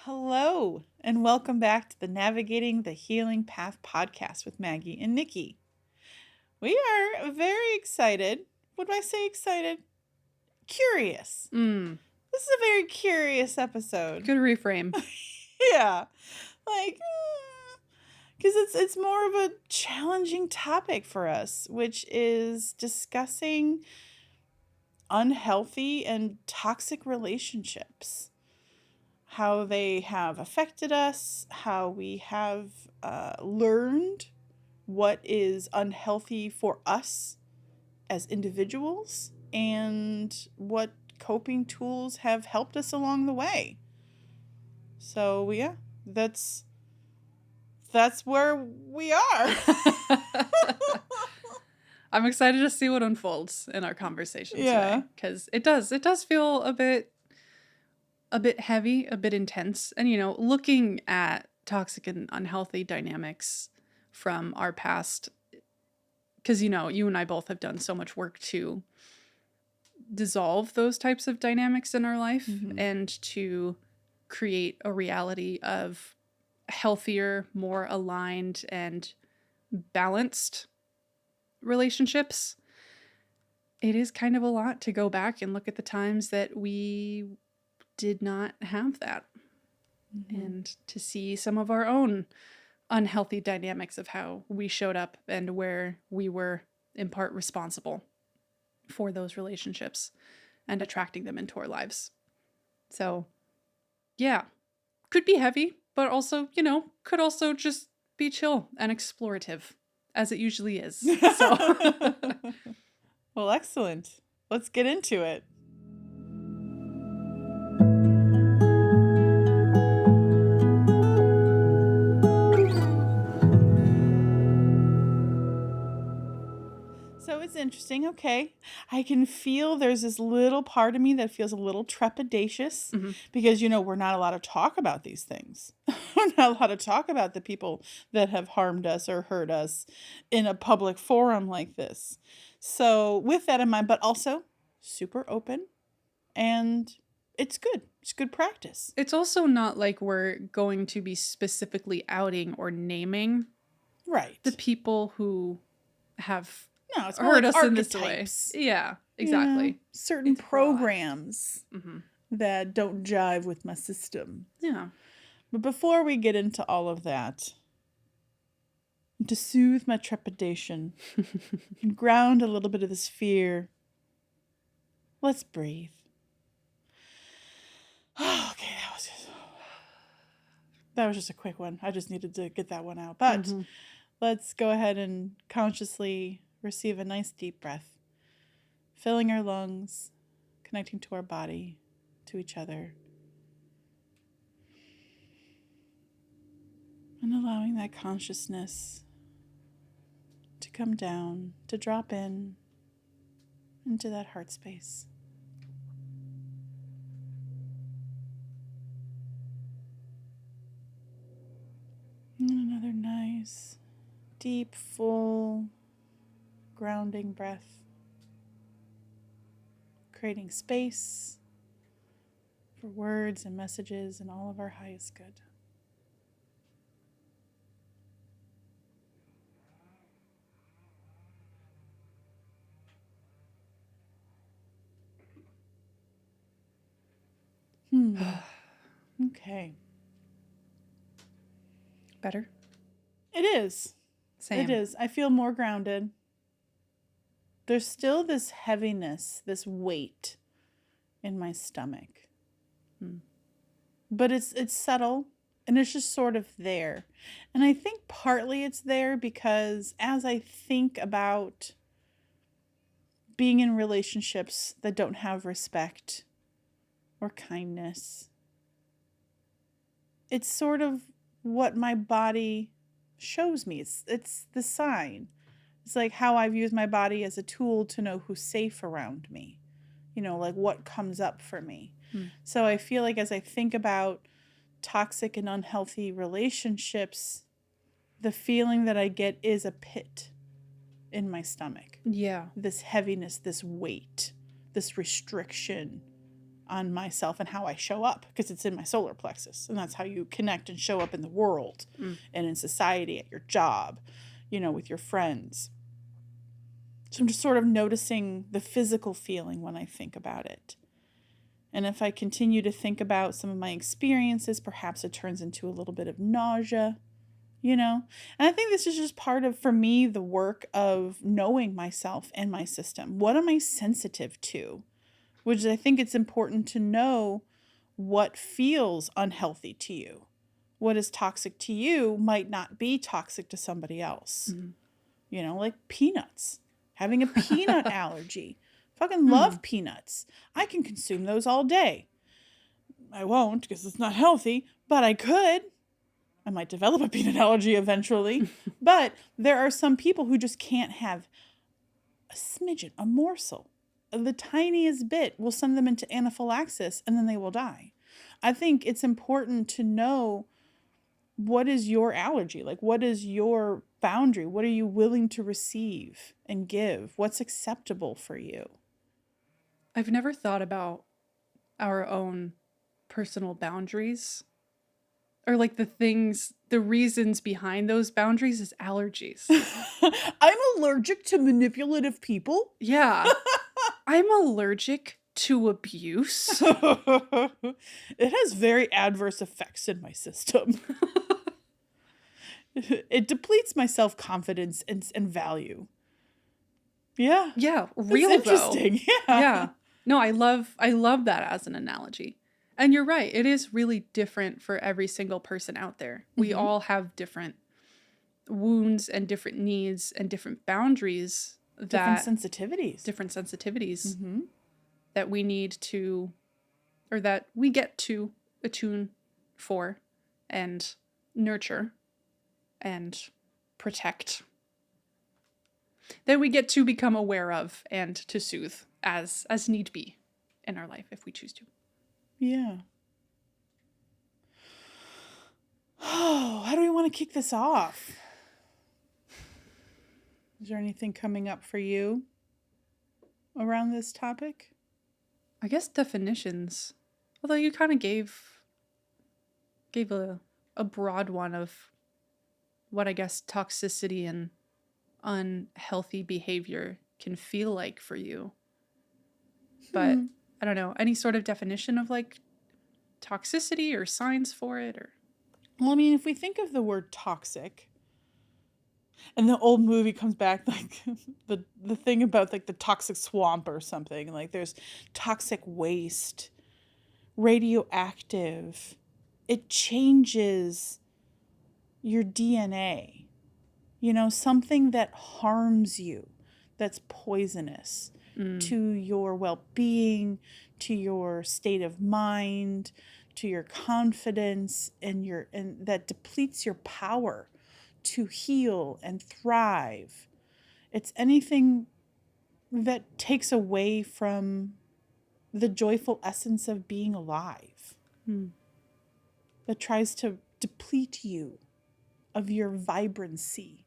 Hello, and welcome back to the Navigating the Healing Path podcast with Maggie and Nicki. We are very excited. Would I say excited? Curious. This is a very curious episode. Good reframe. Yeah. Because it's more of a challenging topic for us, which is discussing unhealthy and toxic relationships. How they have affected us, how we have learned what is unhealthy for us as individuals, and what coping tools have helped us along the way. So yeah, that's where we are. I'm excited to see what unfolds in our conversation today, because it does feel a bit heavy, a bit intense. And looking at toxic and unhealthy dynamics from our past, because you and I both have done so much work to dissolve those types of dynamics in our life, and to create a reality of healthier, more aligned, and balanced relationships. It is kind of a lot to go back and look at the times that we did not have that, and to see some of our own unhealthy dynamics of how we showed up and where we were in part responsible for those relationships and attracting them into our lives. So yeah, could be heavy, but also, could also just be chill and explorative, as it usually is. So Well, excellent. Let's get into it. So it's interesting. Okay. I can feel there's this little part of me that feels a little trepidatious because, we're not allowed to talk about these things. We're not allowed to talk about the people that have harmed us or hurt us in a public forum like this. So with that in mind, but also super open, and it's good. It's good practice. It's also not like we're going to be specifically outing or naming the people who have hurt us in this way. Yeah, exactly. Yeah, certain programs that don't jive with my system. Yeah. But before we get into all of that, to soothe my trepidation and ground a little bit of this fear, let's breathe. Oh, okay, that was just a quick one. I just needed to get that one out. But let's go ahead and consciously receive a nice deep breath, filling our lungs, connecting to our body, to each other, and allowing that consciousness to come down, to drop in into that heart space. And another nice, deep, full, grounding breath, creating space for words and messages and all of our highest good. Okay. Better? It is. Same. It is. I feel more grounded. There's still this heaviness, this weight in my stomach. But it's subtle, and it's just sort of there. And I think partly it's there because as I think about being in relationships that don't have respect or kindness, it's sort of what my body shows me. It's the sign. It's like how I've used my body as a tool to know who's safe around me. Like what comes up for me. So I feel like as I think about toxic and unhealthy relationships, the feeling that I get is a pit in my stomach. Yeah. This heaviness, this weight, this restriction. on myself and how I show up, because it's in my solar plexus, and that's how you connect and show up in the world and in society, at your job, with your friends. So I'm just sort of noticing the physical feeling when I think about it. And if I continue to think about some of my experiences, perhaps it turns into a little bit of nausea, And I think this is just part of, for me, the work of knowing myself and my system. What am I sensitive to? Which I think it's important to know what feels unhealthy to you. What is toxic to you might not be toxic to somebody else. Like peanuts. Having a peanut allergy. Fucking love peanuts. I can consume those all day. I won't because it's not healthy, but I could. I might develop a peanut allergy eventually. But there are some people who just can't have a smidgen, a morsel. The tiniest bit will send them into anaphylaxis and then they will die. I think it's important to know, what is your allergy? Like, what is your boundary? What are you willing to receive and give? What's acceptable for you? I've never thought about our own personal boundaries, or like the reasons behind those boundaries is allergies. I'm allergic to manipulative people. Yeah. I'm allergic to abuse. It has very adverse effects in my system. It depletes my self-confidence and value. Yeah. Yeah, real It's interesting. though. Yeah. No, I love that as an analogy. And you're right. It is really different for every single person out there. We all have different wounds and different needs and different boundaries. Different sensitivities. That we need to, or that we get to attune for and nurture and protect. That we get to become aware of and to soothe as need be in our life if we choose to. Yeah. Oh, how do we want to kick this off? Is there anything coming up for you around this topic? I guess definitions. Although you kind of gave a broad one of what I guess toxicity and unhealthy behavior can feel like for you. But I don't know, any sort of definition of like toxicity or signs for it, or? Well, I mean, if we think of the word toxic, and the old movie comes back, like the thing about like the toxic swamp or something, like there's toxic waste, radioactive. It changes your DNA. Something that harms you, that's poisonous to your well-being, to your state of mind, to your confidence, and that depletes your power to heal and thrive. It's anything that takes away from the joyful essence of being alive. That tries to deplete you of your vibrancy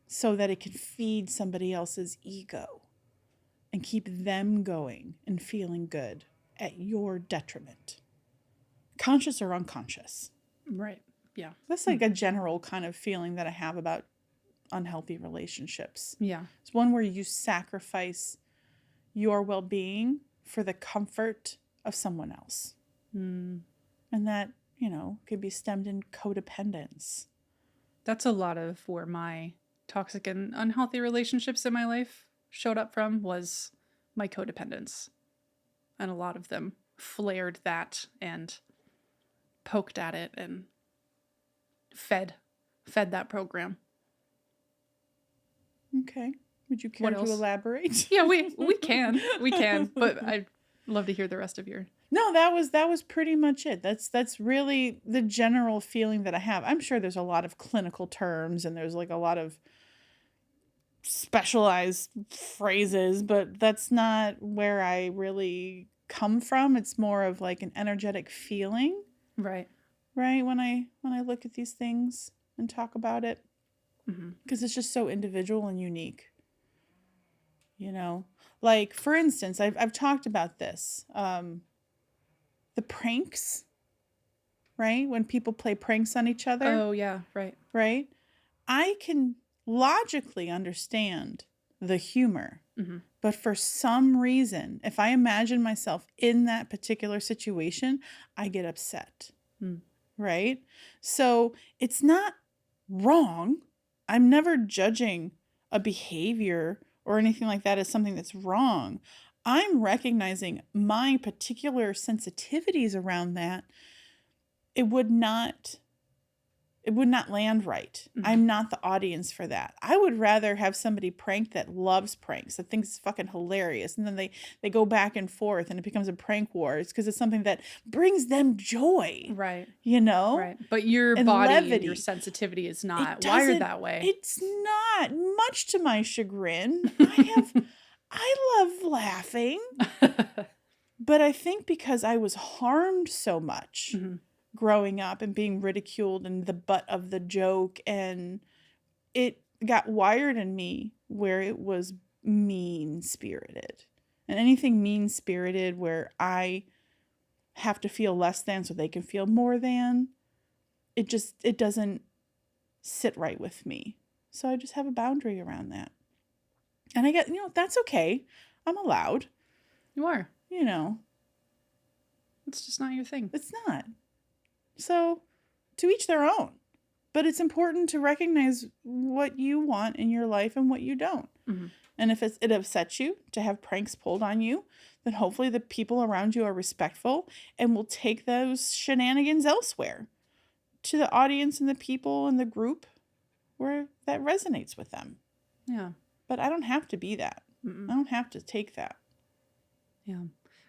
so that it can feed somebody else's ego and keep them going and feeling good at your detriment. Conscious or unconscious. Right. Yeah. That's like a general kind of feeling that I have about unhealthy relationships. Yeah. It's one where you sacrifice your well-being for the comfort of someone else. And that, could be stemmed in codependence. That's a lot of where my toxic and unhealthy relationships in my life showed up from, was my codependence. And a lot of them flared that and poked at it and fed that program. Okay. Would you care to elaborate? Yeah, we can. We can. But I'd love to hear the rest of your... No, that was pretty much it. That's really the general feeling that I have. I'm sure there's a lot of clinical terms and there's like a lot of specialized phrases, but that's not where I really come from. It's more of like an energetic feeling. Right. Right? When I look at these things and talk about it. Because it's just so individual and unique. Like, for instance, I've talked about this. the pranks, right? When people play pranks on each other. Oh, yeah, right. Right? I can logically understand the humor. Mm-hmm. But for some reason, if I imagine myself in that particular situation, I get upset. Mm. Right? So it's not wrong. I'm never judging a behavior or anything like that as something that's wrong. I'm recognizing my particular sensitivities around that. It would not land right. Mm-hmm. I'm not the audience for that. I would rather have somebody prank that loves pranks, that thinks it's fucking hilarious, and then they go back and forth and it becomes a prank war. It's because it's something that brings them joy. Right. You know? Right. But your and body levity. And your sensitivity is not wired that way. It's not. Much to my chagrin. I love laughing. But I think because I was harmed so much. Mm-hmm. Growing up and being ridiculed and the butt of the joke, and it got wired in me where it was mean-spirited. And anything mean-spirited where I have to feel less than so they can feel more than, it doesn't sit right with me. So I just have a boundary around that. And I get, that's okay. I'm allowed. You are. It's just not your thing. It's not. So, to each their own. But it's important to recognize what you want in your life and what you don't. Mm-hmm. And if it upsets you to have pranks pulled on you, then hopefully the people around you are respectful and will take those shenanigans elsewhere to the audience and the people and the group where that resonates with them. Yeah. But I don't have to be that. Mm-mm. I don't have to take that. Yeah.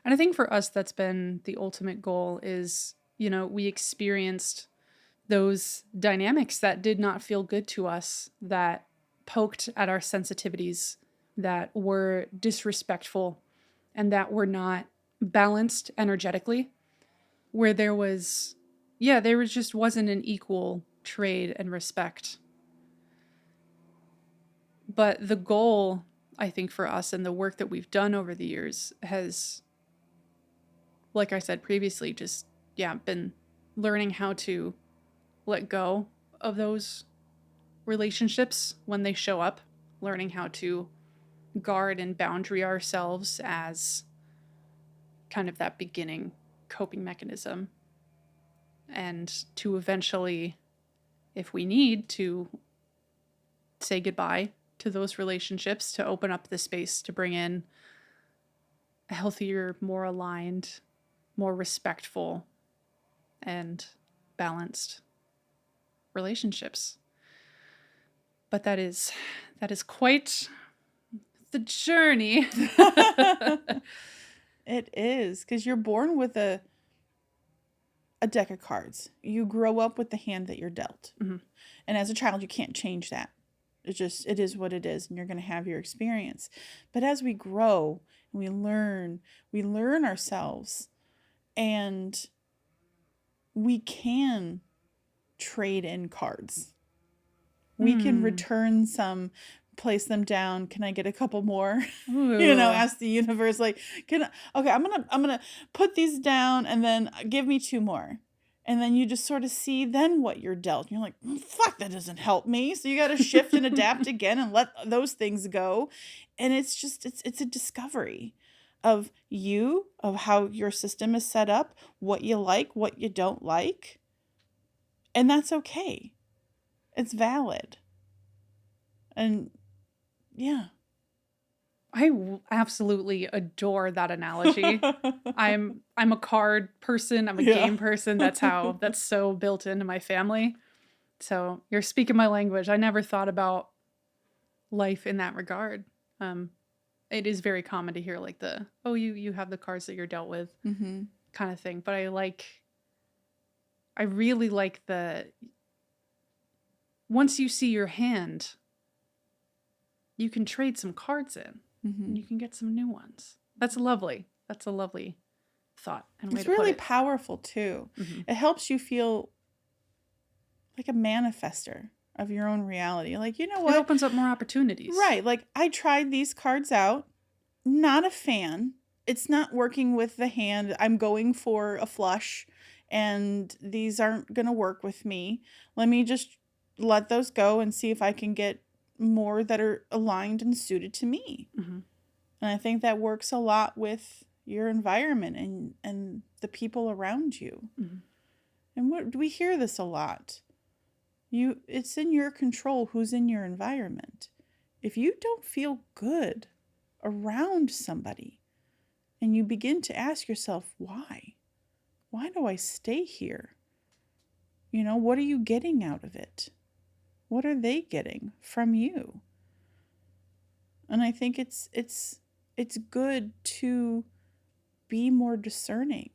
And I think for us, that's been the ultimate goal is, we experienced those dynamics that did not feel good to us, that poked at our sensitivities, that were disrespectful, and that were not balanced energetically, where there just wasn't an equal trade and respect. But the goal, I think, for us and the work that we've done over the years has, like I said previously, just been learning how to let go of those relationships when they show up, learning how to guard and boundary ourselves as kind of that beginning coping mechanism, and to eventually, if we need to, say goodbye to those relationships, to open up the space to bring in a healthier, more aligned, more respectful, and balanced relationships. But that is quite the journey. It is, because you're born with a deck of cards. You grow up with the hand that you're dealt. Mm-hmm. And as a child, you can't change that. It is what it is, and you're going to have your experience. But as we grow and we learn ourselves, and we can trade in cards. We can return some, place them down. Can I get a couple more? Ask the universe, like, I'm gonna put these down and then give me 2 more. And then you just sort of see then what you're dealt. And you're like, fuck, that doesn't help me. So you got to shift and adapt again and let those things go. And it's just, it's a discovery of how your system is set up, what you like, what you don't like. And that's okay. It's valid. And yeah. I absolutely adore that analogy. I'm a card person. I'm a game person. That's so built into my family. So you're speaking my language. I never thought about life in that regard. It is very common to hear like you have the cards that you're dealt with kind of thing. But I really like once you see your hand, you can trade some cards in. Mm-hmm. And you can get some new ones. That's lovely. That's a lovely thought and way to put it. It's really powerful too. Mm-hmm. It helps you feel like a manifester of your own reality. Like, you know what? It opens up more opportunities. Right. Like, I tried these cards out. Not a fan. it's not working with the hand. I'm going for a flush and these aren't going to work with me. Let me just let those go and see if I can get more that are aligned and suited to me. Mm-hmm. And I think that works a lot with your environment and the people around you. Mm-hmm. And we hear this a lot. It's in your control who's in your environment. If you don't feel good around somebody and you begin to ask yourself, why? Why do I stay here? What are you getting out of it? What are they getting from you? And I think it's good to be more discerning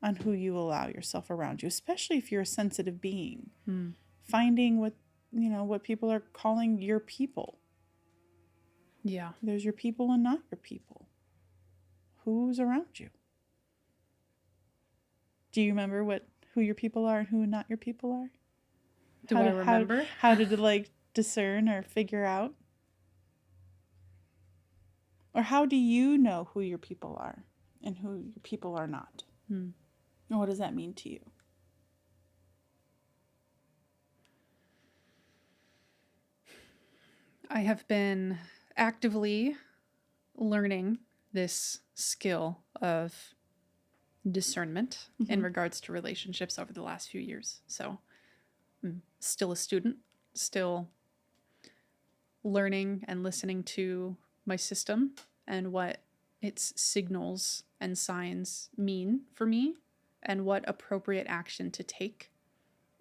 on who you allow yourself around you, especially if you're a sensitive being. Mm. Finding what people are calling your people. Yeah. There's your people and not your people. Who's around you? Do you remember who your people are and who not your people are? Do I remember? How did it discern or figure out? Or how do you know who your people are and who your people are not? Hmm. And what does that mean to you? I have been actively learning this skill of discernment in regards to relationships over the last few years. So I'm still a student, still learning and listening to my system and what its signals and signs mean for me and what appropriate action to take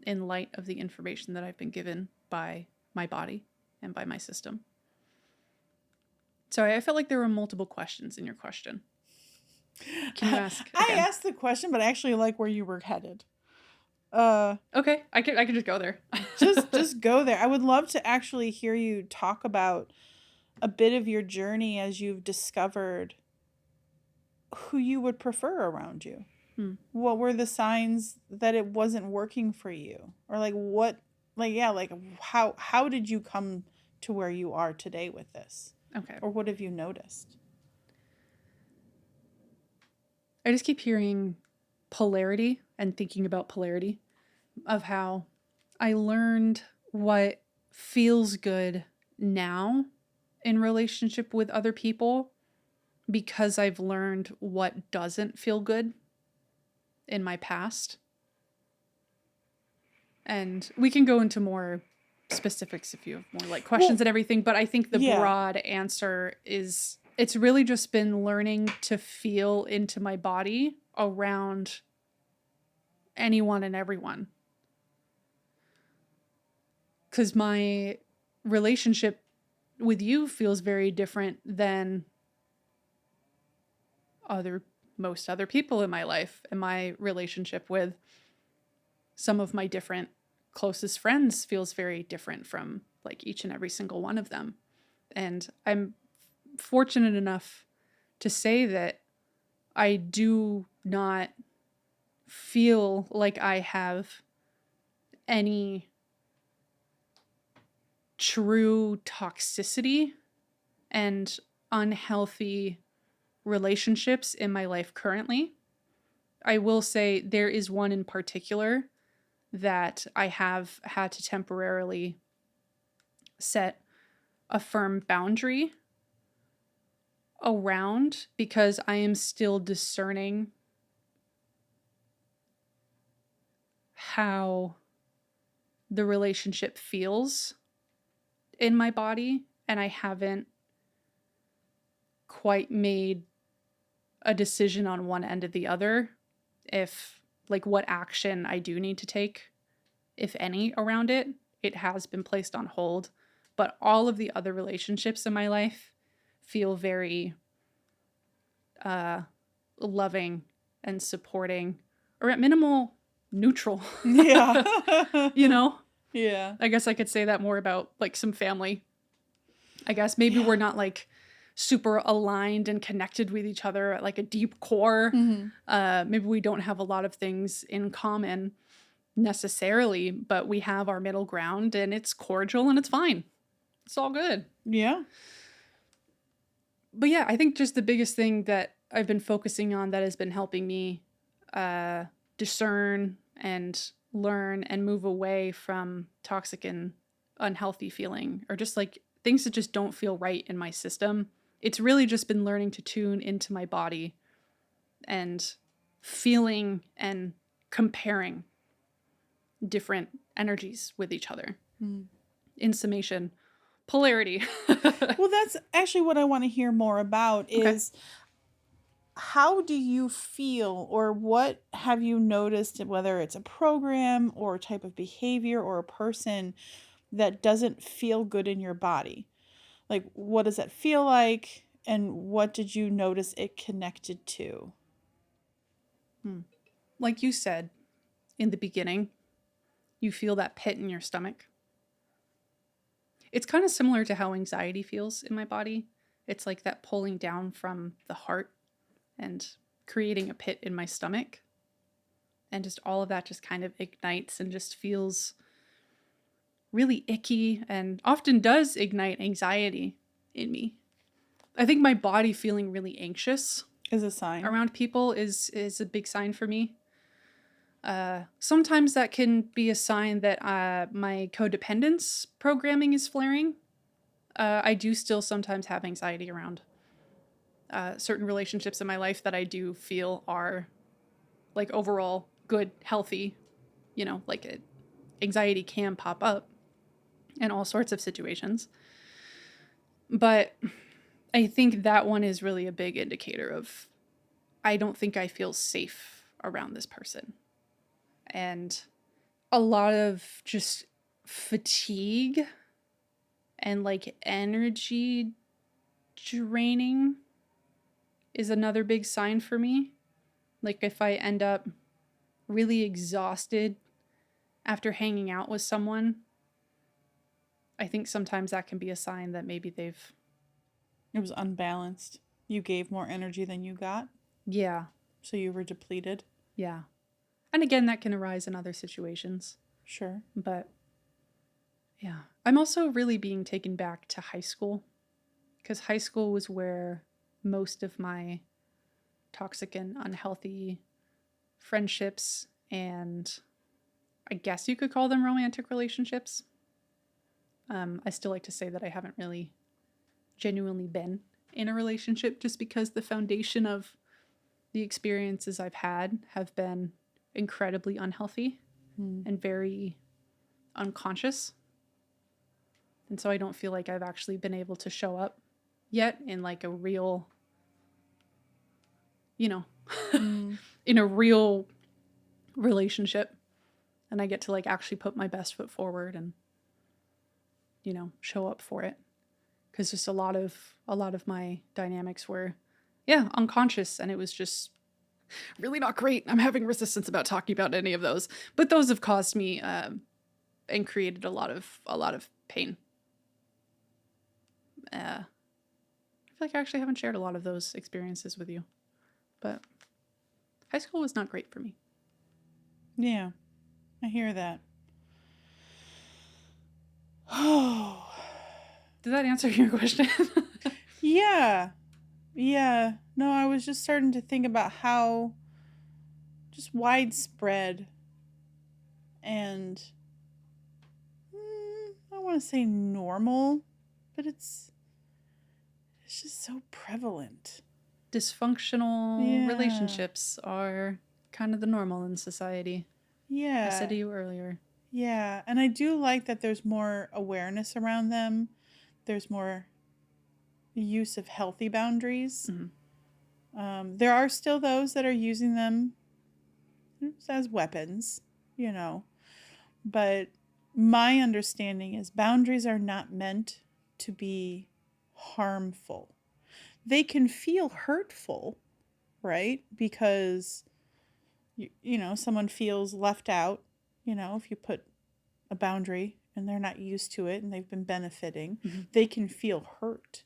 in light of the information that I've been given by my body and by my system. Sorry, I felt like there were multiple questions in your question. Can you ask again? I asked the question, but I actually like where you were headed. Okay, I can just go there. just go there. I would love to actually hear you talk about a bit of your journey as you've discovered who you would prefer around you. What were the signs that it wasn't working for you? Or how did you come to where you are today with this? Okay. Or what have you noticed? I just keep hearing polarity and thinking about polarity of how I learned what feels good now in relationship with other people because I've learned what doesn't feel good in my past. And we can go into more specifics if you have more questions and everything, but I think the broad answer is it's really just been learning to feel into my body around anyone and everyone. Because my relationship with you feels very different than most other people in my life, and my relationship with some of my different closest friends feels very different from each and every single one of them. And I'm fortunate enough to say that I do not feel like I have any true toxicity and unhealthy relationships in my life currently. I will say there is one in particular that I have had to temporarily set a firm boundary around because I am still discerning how the relationship feels in my body, and I haven't quite made a decision on one end or the other if what action I do need to take, if any, around it. It has been placed on hold, but all of the other relationships in my life feel very loving and supporting, or at minimal neutral. Yeah. Yeah. I guess I could say that more about some family. I guess maybe we're not super aligned and connected with each other at a deep core. Maybe we don't have a lot of things in common necessarily, but we have our middle ground and it's cordial and it's fine. It's all good. Yeah. But yeah, I think just the biggest thing that I've been focusing on that has been helping me discern and learn and move away from toxic and unhealthy feeling, or just like things that just don't feel right in my system. It's really just been learning to tune into my body and feeling and comparing different energies with each other. In summation, polarity. Well, that's actually what I want to hear more about is how do you feel, or what have you noticed, whether it's a program or a type of behavior or a person that doesn't feel good in your body? Like, what does that feel like? And what did you notice it connected to? Like you said in the beginning, you feel that pit in your stomach. It's kind of similar to how anxiety feels in my body. It's like that pulling down from the heart and creating a pit in my stomach. And just all of that just kind of ignites and just feels really icky, and often does ignite anxiety in me. I think my body feeling really anxious Is a sign around people is a big sign for me. Sometimes that can be a sign that my codependence programming is flaring. I do still sometimes have anxiety around certain relationships in my life that I do feel are like overall good, healthy. Like anxiety can pop up in all sorts of situations. But I think that one is really a big indicator of I don't think I feel safe around this person. And a lot of just fatigue and like energy draining is another big sign for me. Like if I end up really exhausted after hanging out with someone, I think sometimes that can be a sign that maybe they've... It was unbalanced. You gave more energy than you got. Yeah. So you were depleted. Yeah. And again, that can arise in other situations. Sure. But yeah. I'm also really being taken back to high school, because high school was where most of my toxic and unhealthy friendships, and I guess you could call them romantic relationships. I still like to say that I haven't really genuinely been in a relationship, just because the foundation of the experiences I've had have been incredibly unhealthy and very unconscious. And so I don't feel like I've actually been able to show up yet in like a real, in a real relationship. And I get to like actually put my best foot forward and, show up for it. Because just a lot of my dynamics were, unconscious, and it was just really not great. I'm having resistance about talking about any of those, but those have caused me and created a lot of pain. I feel like I actually haven't shared a lot of those experiences with you, but high school was not great for me. Yeah, I hear that. Oh. Did that answer your question? Yeah. Yeah. No, I was just starting to think about how just widespread and I don't want to say normal, but it's just so prevalent. Dysfunctional relationships are kind of the normal in society. Yeah. I said to you earlier. Yeah, and I do like that there's more awareness around them. There's more use of healthy boundaries. There are still those that are using them as weapons, but my understanding is boundaries are not meant to be harmful. They can feel hurtful, right? Because someone feels left out, if you put a boundary and they're not used to it and they've been benefiting, they can feel hurt.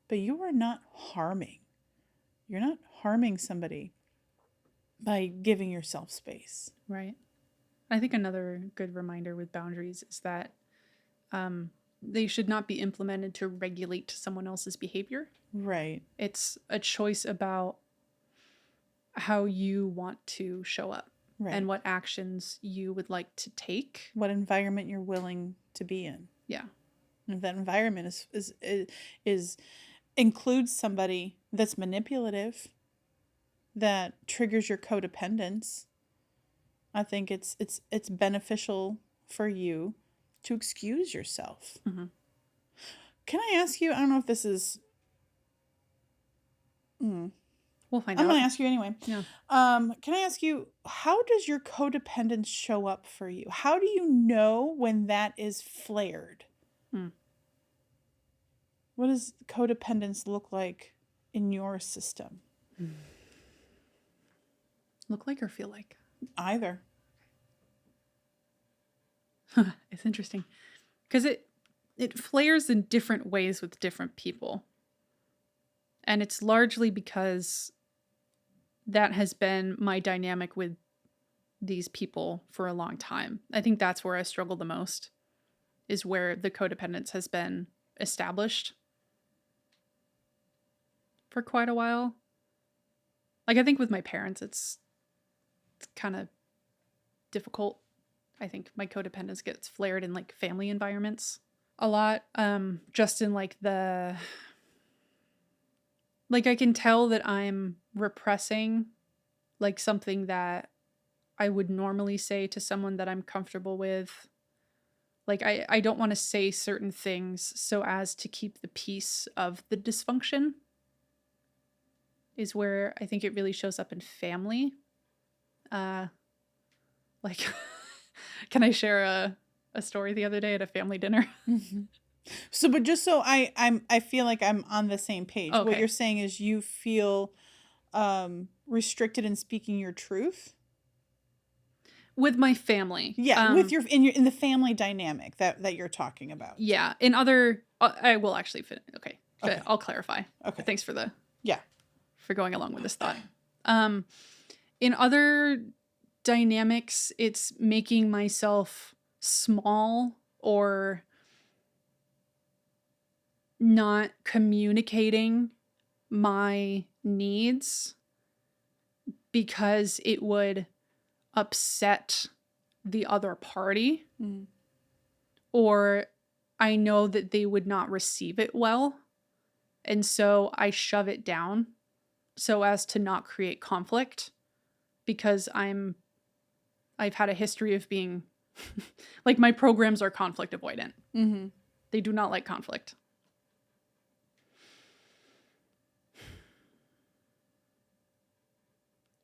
But you are not harming. You're not harming somebody by giving yourself space. Right. I think another good reminder with boundaries is that they should not be implemented to regulate someone else's behavior. Right. It's a choice about how you want to show up Right. and what actions you would like to take. What environment you're willing to be in. Yeah. And if that environment is includes somebody that's manipulative, that triggers your codependence, I think it's beneficial for you to excuse yourself. Mm-hmm. Can I ask you? I don't know if this is. We'll find I'm out. going to ask you anyway. Yeah. Can I ask you, how does your codependence show up for you? How do you know when that is flared? What does codependence look like in your system? Look like or feel like? Either. It's interesting because it flares in different ways with different people. And it's largely because that has been my dynamic with these people for a long time. I think that's where I struggle the most, is where the codependence has been established for quite a while. Like, I think with my parents, it's kind of difficult. I think my codependence gets flared in like family environments a lot. Just in like I can tell that I'm repressing like something that I would normally say to someone that I'm comfortable with. Like, I don't want to say certain things so as to keep the peace of the dysfunction, is where I think it really shows up in family. Like, can I share a story the other day at a family dinner? Mm-hmm. So, but just so I feel like I'm on the same page. Okay. What you're saying is you feel restricted in speaking your truth with my family. Yeah, with in the family dynamic that you're talking about. Yeah, in other, I will actually fit. Okay, I'll clarify. Okay, thanks for yeah for going along with this thought. In other dynamics, it's making myself small or not communicating my needs because it would upset the other party, or I know that they would not receive it well, and so I shove it down so as to not create conflict, because I've had a history of being like, my programs are conflict avoidant. Mm-hmm. They do not like conflict.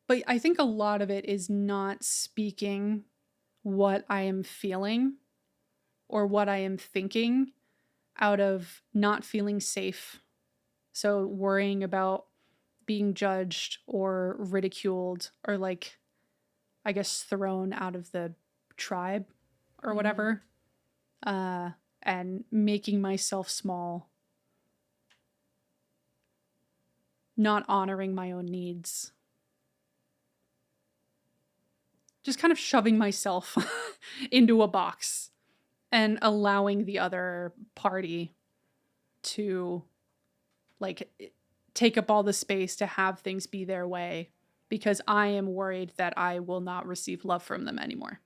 But I think a lot of it is not speaking what I am feeling or what I am thinking out of not feeling safe. So worrying about being judged or ridiculed or, like, I guess, thrown out of the tribe or whatever. And making myself small. Not honoring my own needs. Just kind of shoving myself into a box and allowing the other party to, like, take up all the space to have things be their way, because I am worried that I will not receive love from them anymore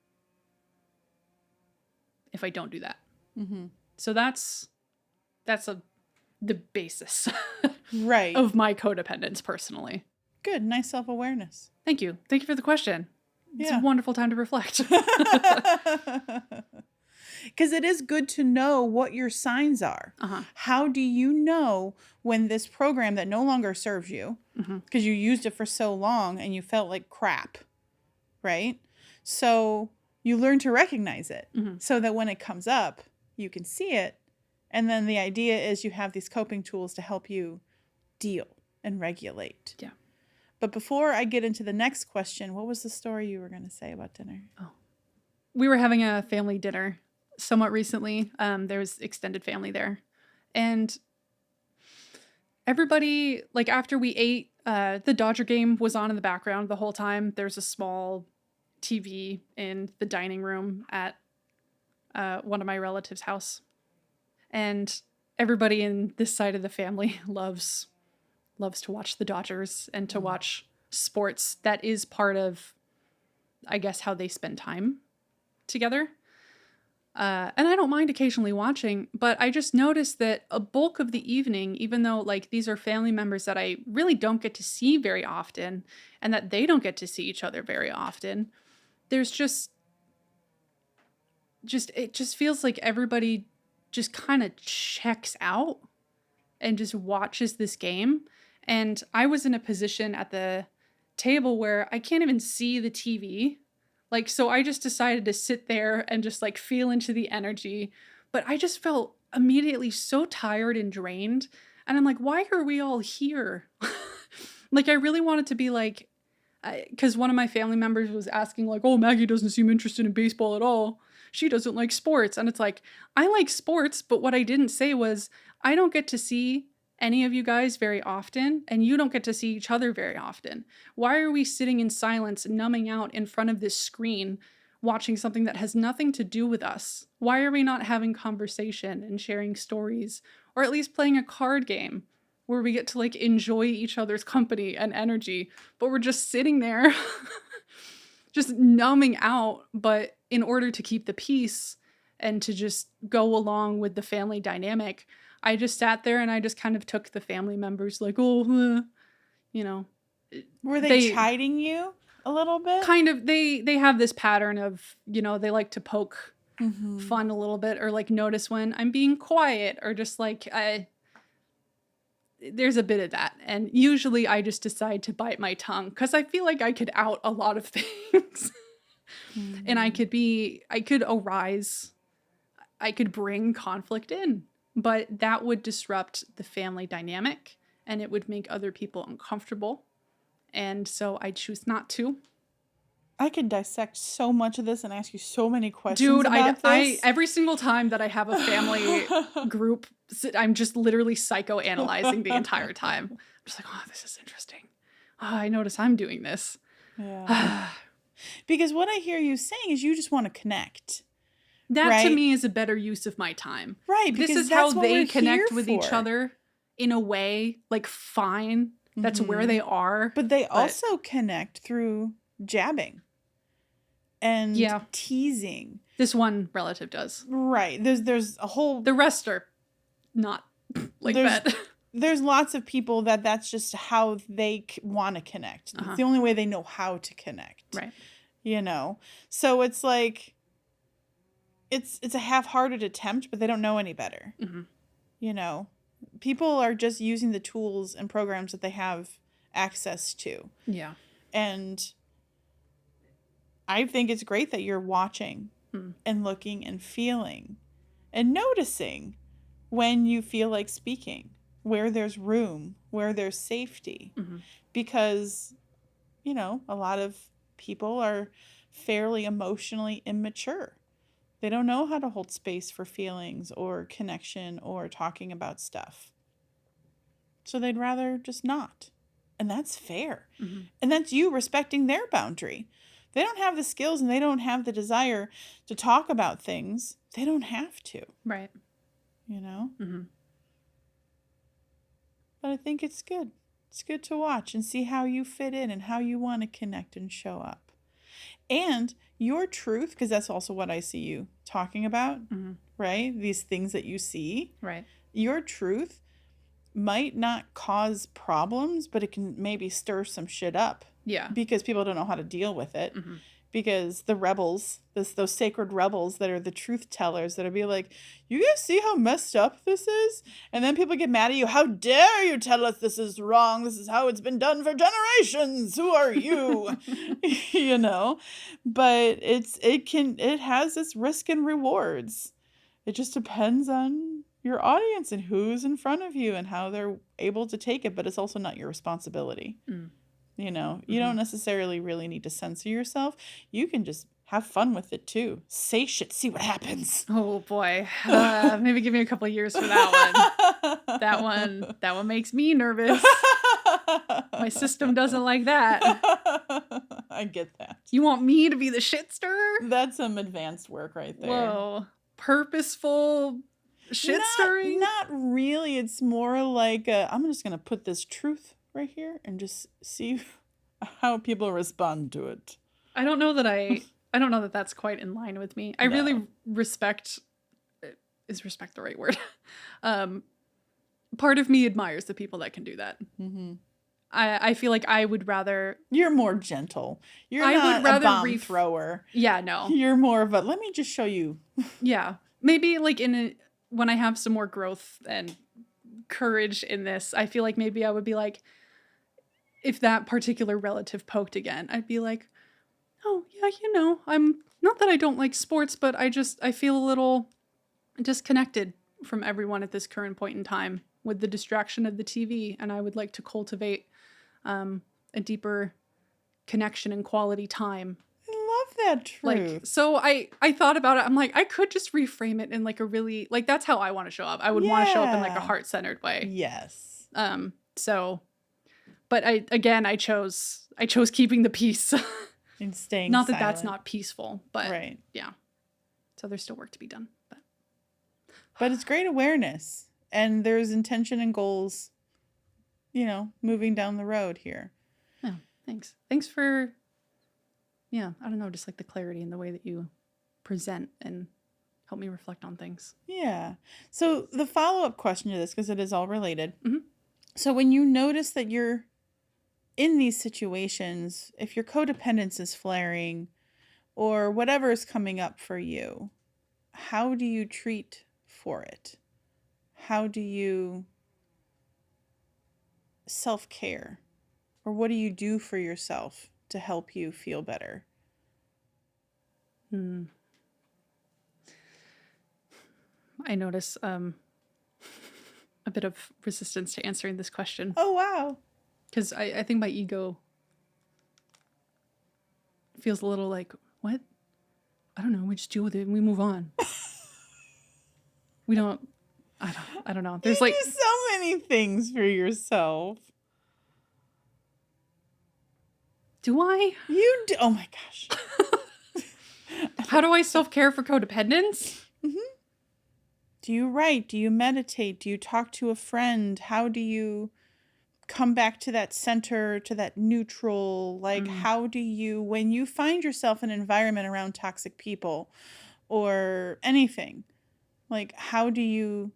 if I don't do that. Mm-hmm. So that's the basis right of my codependence personally. Good, nice self-awareness. Thank you for the question. It's a wonderful time to reflect. Because it is good to know what your signs are. How do you know when this program that no longer serves you, because you used it for so long and you felt like crap, right? So you learn to recognize it so that when it comes up, you can see it. And then the idea is you have these coping tools to help you deal and regulate. Yeah. But before I get into the next question, what was the story you were going to say about dinner? Oh, we were having a family dinner somewhat recently. There was extended family there. And everybody, like, after we ate, the Dodger game was on in the background the whole time. There's a small TV in the dining room at one of my relatives' house. And everybody in this side of the family loves to watch the Dodgers and to watch sports that is part of, I guess, how they spend time together. And I don't mind occasionally watching, but I just noticed that a bulk of the evening, even though like these are family members that I really don't get to see very often and that they don't get to see each other very often, there's just it just feels like everybody just kind of checks out and just watches this game. And I was in a position at the table where I can't even see the TV. Like, so I just decided to sit there and just like feel into the energy. But I just felt immediately so tired and drained. And I'm like, why are we all here? Like, I really wanted to be like, because one of my family members was asking like, oh, Maggie doesn't seem interested in baseball at all. She doesn't like sports. And it's like, I like sports, but what I didn't say was I don't get to see any of you guys very often, and you don't get to see each other very often. Why are we sitting in silence, numbing out in front of this screen, watching something that has nothing to do with us? Why are we not having conversation and sharing stories, or at least playing a card game where we get to like enjoy each other's company and energy, but we're just sitting there just numbing out, but in order to keep the peace and to just go along with the family dynamic, I just sat there and I just kind of took the family members like, oh, you know. Were they chiding you a little bit? Kind of. They have this pattern of, you know, they like to poke fun a little bit or like notice when I'm being quiet or just like, there's a bit of that. And usually I just decide to bite my tongue because I feel like I could out a lot of things. And I could arise, I could bring conflict in. But that would disrupt the family dynamic and it would make other people uncomfortable. And so I choose not to. I could dissect so much of this and ask you so many questions about this. Every single time that I have a family group, I'm just literally psychoanalyzing the entire time. I'm just like, oh, this is interesting. Oh, I notice I'm doing this. Yeah. Because what I hear you saying is you just want to connect. That right? to me is a better use of my time. Right. This is how they connect with each other in a way, like fine. That's where they are. But they also connect through jabbing and teasing. This one relative does. Right. There's a whole... The rest are not like that. There's lots of people that's just how they want to connect. It's the only way they know how to connect. Right. You know? So it's like... It's a half-hearted attempt, but they don't know any better. You know, people are just using the tools and programs that they have access to. Yeah. And I think it's great that you're watching and looking and feeling and noticing when you feel like speaking, where there's room, where there's safety. Because, you know, a lot of people are fairly emotionally immature. They don't know how to hold space for feelings or connection or talking about stuff. So they'd rather just not. And that's fair. And that's you respecting their boundary. They don't have the skills and they don't have the desire to talk about things. They don't have to. Right. You know? But I think it's good. It's good to watch and see how you fit in and how you want to connect and show up. And your truth, because that's also what I see you talking about, right? These things that you see. Right. Your truth might not cause problems, but it can maybe stir some shit up. Yeah. Because people don't know how to deal with it. Because the rebels, those sacred rebels that are the truth tellers that'll be like, you guys see how messed up this is? And then people get mad at you. How dare you tell us this is wrong? This is how it's been done for generations. Who are you? You know, but it has its risk and rewards. It just depends on your audience and who's in front of you and how they're able to take it. But it's also not your responsibility. You know, you don't necessarily really need to censor yourself. You can just have fun with it too. Say shit, see what happens. Oh boy. Maybe give me a couple of years for that one. That one makes me nervous. My system doesn't like that. I get that. You want me to be the shit stirrer? That's some advanced work right there. Whoa. Purposeful shit stirring? Not really. It's more like I'm just going to put this truth right here and just see how people respond to it. I don't know that that's quite in line with me. I really respect, is respect the right word? Part of me admires the people that can do that. Mm-hmm. I feel like I would rather... You're more gentle. You're not a bomb thrower. Yeah, no. You're more of a, let me just show you. Yeah. Maybe like when I have some more growth and courage in this, I feel like maybe I would be like, if that particular relative poked again, I'd be like, oh, yeah, I'm not that I don't like sports, but I feel a little disconnected from everyone at this current point in time with the distraction of the TV. And I would like to cultivate a deeper connection and quality time. I love that truth. Like, so I thought about it. I'm like, I could just reframe it in like a really, like, that's how I want to show up. I would want to show up in like a heart-centered way. Yes. So, but I chose keeping the peace. And staying not that silent. that's not peaceful, but right. Yeah. So there's still work to be done. But it's great awareness. And there's intention and goals, moving down the road here. Yeah, thanks. Thanks for, I don't know, just like the clarity in the way that you present and help me reflect on things. Yeah. So the follow-up question to this, because it is all related. Mm-hmm. So when you notice that you're in these situations, if your codependence is flaring or whatever is coming up for you, how do you treat for it? How do you self-care? Or what do you do for yourself to help you feel better? I notice a bit of resistance to answering this question. Oh, wow. Because I think my ego feels a little like, what? I don't know. We just deal with it and we move on. We don't, I don't know. There's you do so many things for yourself. Do I? You do. Oh my gosh. How do I self-care for codependence? Mm-hmm. Do you write? Do you meditate? Do you talk to a friend? How do you come back to that center, to that neutral? Like, how do you, when you find yourself in an environment around toxic people or anything, like, how do you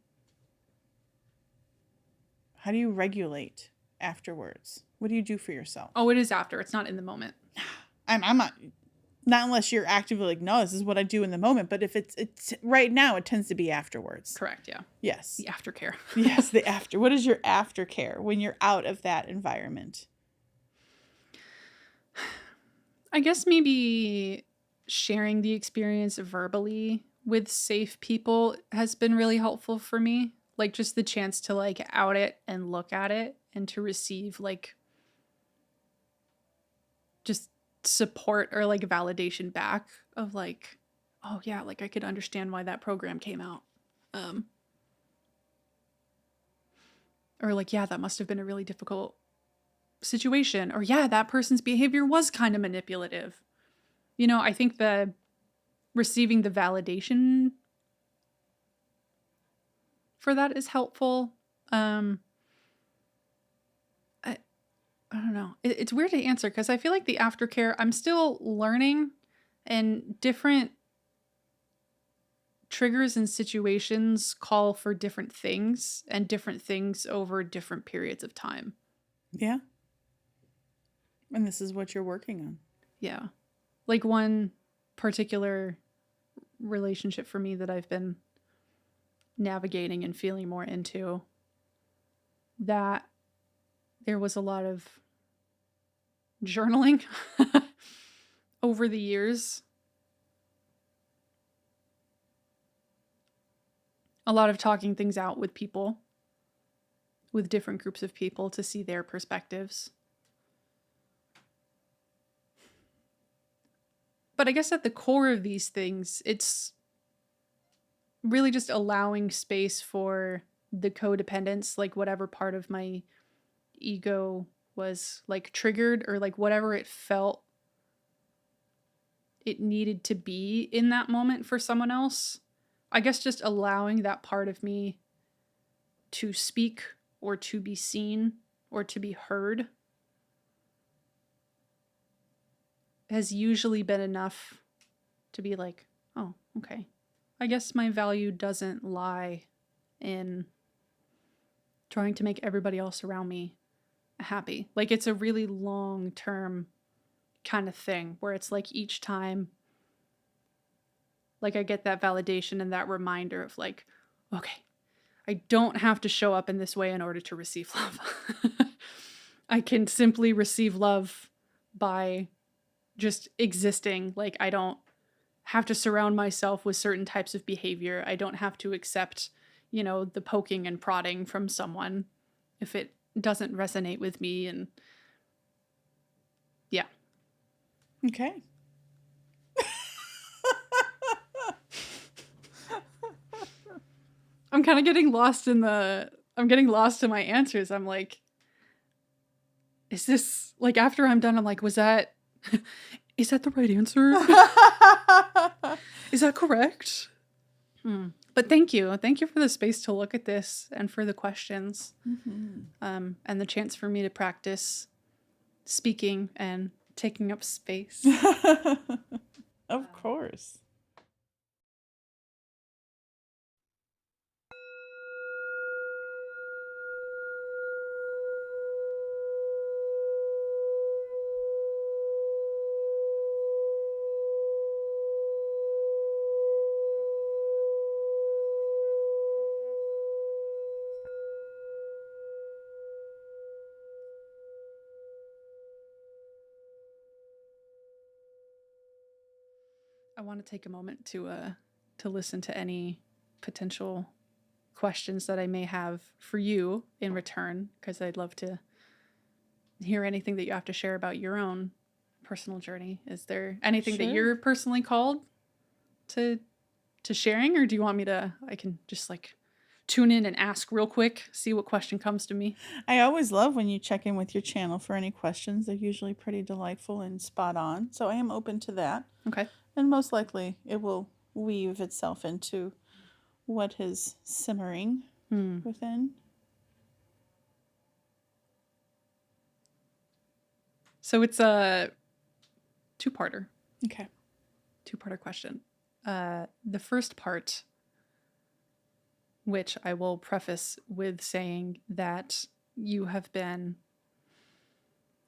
regulate afterwards? What do you do for yourself? Oh, it is after. It's not in the moment. I'm not unless you're actively like, no, this is what I do in the moment. But if it's right now, it tends to be afterwards. Correct. Yeah. Yes. The aftercare. Yes. The after. What is your aftercare when you're out of that environment? I guess maybe sharing the experience verbally with safe people has been really helpful for me. Like just the chance to like out it and look at it and to receive like just support or like validation back of like, oh yeah, like I could understand why that program came out. Or like, yeah, that must have been a really difficult situation. Or yeah, that person's behavior was kind of manipulative. I think the receiving the validation for that is helpful. I don't know. It's weird to answer because I feel like the aftercare, I'm still learning, and different triggers and situations call for different things and different things over different periods of time. Yeah. And this is what you're working on. Yeah. Like one particular relationship for me that I've been navigating and feeling more into, that there was a lot of journaling over the years. A lot of talking things out with people, with different groups of people to see their perspectives. But I guess at the core of these things, it's really just allowing space for the codependence, like whatever part of my ego was like triggered or like whatever it felt it needed to be in that moment for someone else. I guess just allowing that part of me to speak or to be seen or to be heard. has usually been enough to be like, oh, okay. I guess my value doesn't lie in trying to make everybody else around me happy. Like, it's a really long-term kind of thing where it's like each time, like, I get that validation and that reminder of like, okay, I don't have to show up in this way in order to receive love. I can simply receive love by just existing. Like, I don't have to surround myself with certain types of behavior. I don't have to accept, the poking and prodding from someone if it doesn't resonate with me. And yeah. Okay. I'm kind of getting lost in my answers. I'm like, is this, like, after I'm done, I'm like, is that the right answer? Is that correct? But thank you. Thank you for the space to look at this and for the questions. And the chance for me to practice speaking and taking up space. Of course. I want to take a moment to listen to any potential questions that I may have for you in return, because I'd love to hear anything that you have to share about your own personal journey. Is there anything that you're personally called to sharing, or do you want me to, I can just like tune in and ask real quick, see what question comes to me? I always love when you check in with your channel for any questions. They're usually pretty delightful and spot on. So I am open to that. Okay. And most likely it will weave itself into what is simmering within. So it's a two-parter. Okay. Two-parter question. The first part, which I will preface with saying that you have been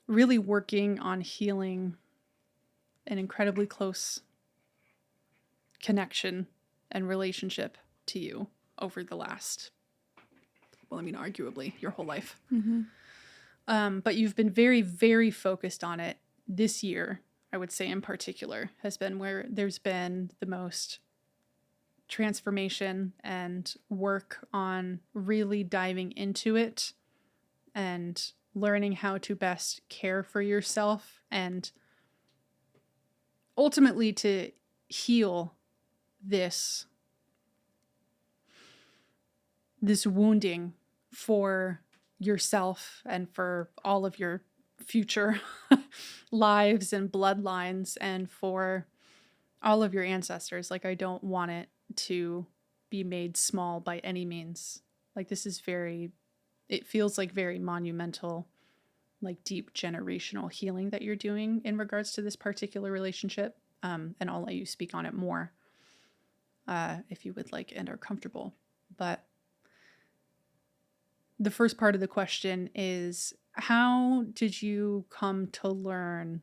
really working on healing an incredibly close connection and relationship to you over the last, arguably your whole life. But you've been very, very focused on it this year, I would say in particular, has been where there's been the most transformation and work on really diving into it and learning how to best care for yourself and ultimately to heal this wounding for yourself and for all of your future lives and bloodlines and for all of your ancestors. Like, I don't want it to be made small by any means. Like, this is it feels like very monumental, like deep generational healing that you're doing in regards to this particular relationship. And I'll let you speak on it more if you would like and are comfortable. But the first part of the question is, how did you come to learn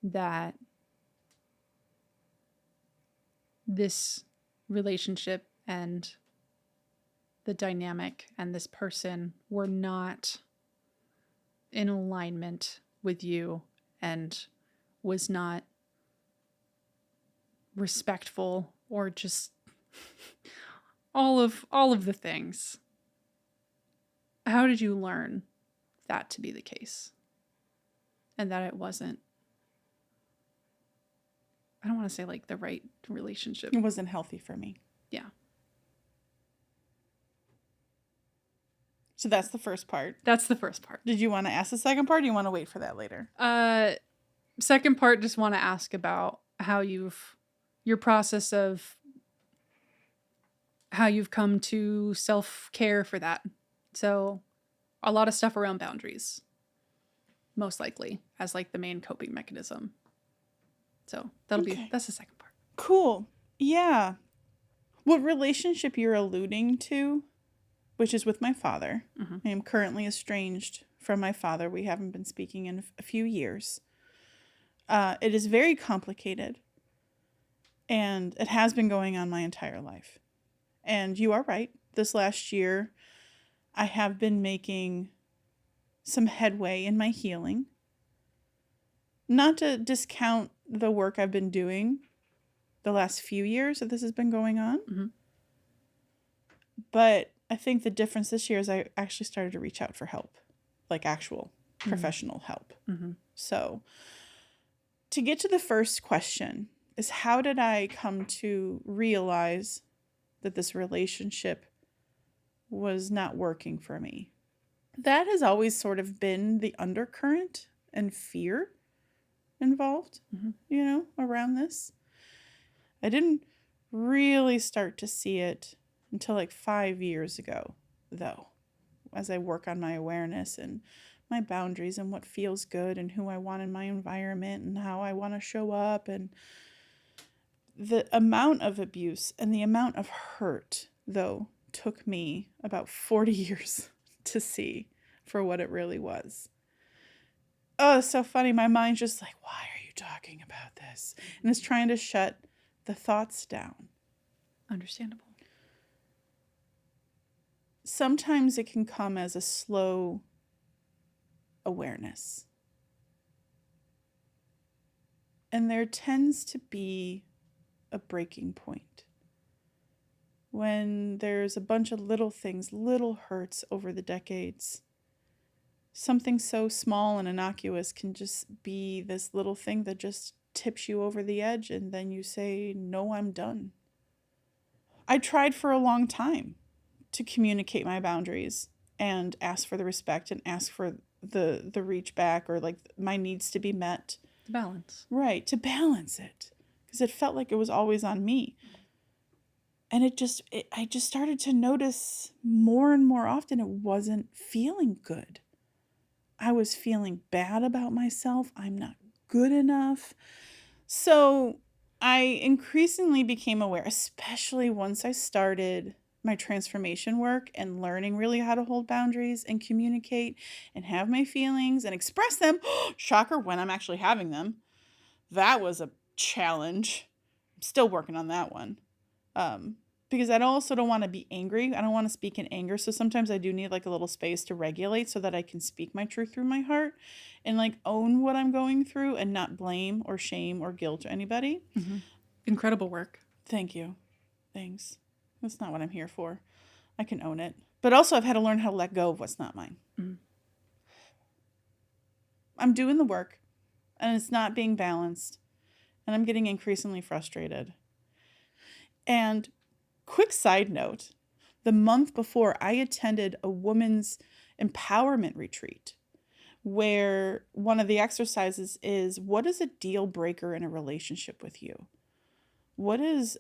that this relationship and the dynamic and this person were not in alignment with you and was not respectful or just all of the things? How did you learn that to be the case? And that it wasn't, I don't want to say like the right relationship. It wasn't healthy for me. Yeah. So that's the first part. That's the first part. Did you want to ask the second part, or do you want to wait for that later? Second part, just want to ask about how your process of how you've come to self-care for that. So a lot of stuff around boundaries, most likely, as like the main coping mechanism. So Okay. that's the second part. Cool. Yeah. What relationship you're alluding to, which is with my father. Mm-hmm. I am currently estranged from my father. We haven't been speaking in a few years. It is very complicated, and it has been going on my entire life. And you are right. This last year, I have been making some headway in my healing. Not to discount the work I've been doing the last few years that this has been going on. Mm-hmm. But I think the difference this year is I actually started to reach out for help, like actual professional help. Mm-hmm. So to get to the first question is, how did I come to realize that this relationship was not working for me? That has always sort of been the undercurrent and fear involved, around this. I didn't really start to see it until like 5 years ago, though, as I work on my awareness and my boundaries and what feels good and who I want in my environment and how I want to show up. And the amount of abuse and the amount of hurt, though, took me about 40 years to see for what it really was. Oh, it's so funny. My mind's just like, why are you talking about this? And it's trying to shut the thoughts down. Understandable. Sometimes it can come as a slow awareness. And there tends to be a breaking point when there's a bunch of little things, little hurts over the decades. Something so small and innocuous can just be this little thing that just tips you over the edge, and then you say, no, I'm done. I tried for a long time to communicate my boundaries and ask for the respect and ask for the reach back, or like my needs to be met. The balance. Right, to balance it. Because it felt like it was always on me. And I just started to notice more and more often it wasn't feeling good. I was feeling bad about myself. I'm not good enough. So I increasingly became aware, especially once I started my transformation work and learning really how to hold boundaries and communicate and have my feelings and express them. Shocker, when I'm actually having them. That was a challenge. I'm still working on that one. Because I also don't want to be angry. I don't want to speak in anger. So sometimes I do need like a little space to regulate so that I can speak my truth through my heart and like own what I'm going through and not blame or shame or guilt anybody. Mm-hmm. Incredible work. Thank you. Thanks. That's not what I'm here for. I can own it. But also I've had to learn how to let go of what's not mine. Mm-hmm. I'm doing the work and it's not being balanced. And I'm getting increasingly frustrated. And quick side note, the month before, I attended a woman's empowerment retreat where one of the exercises is, what is a deal breaker in a relationship with you? What is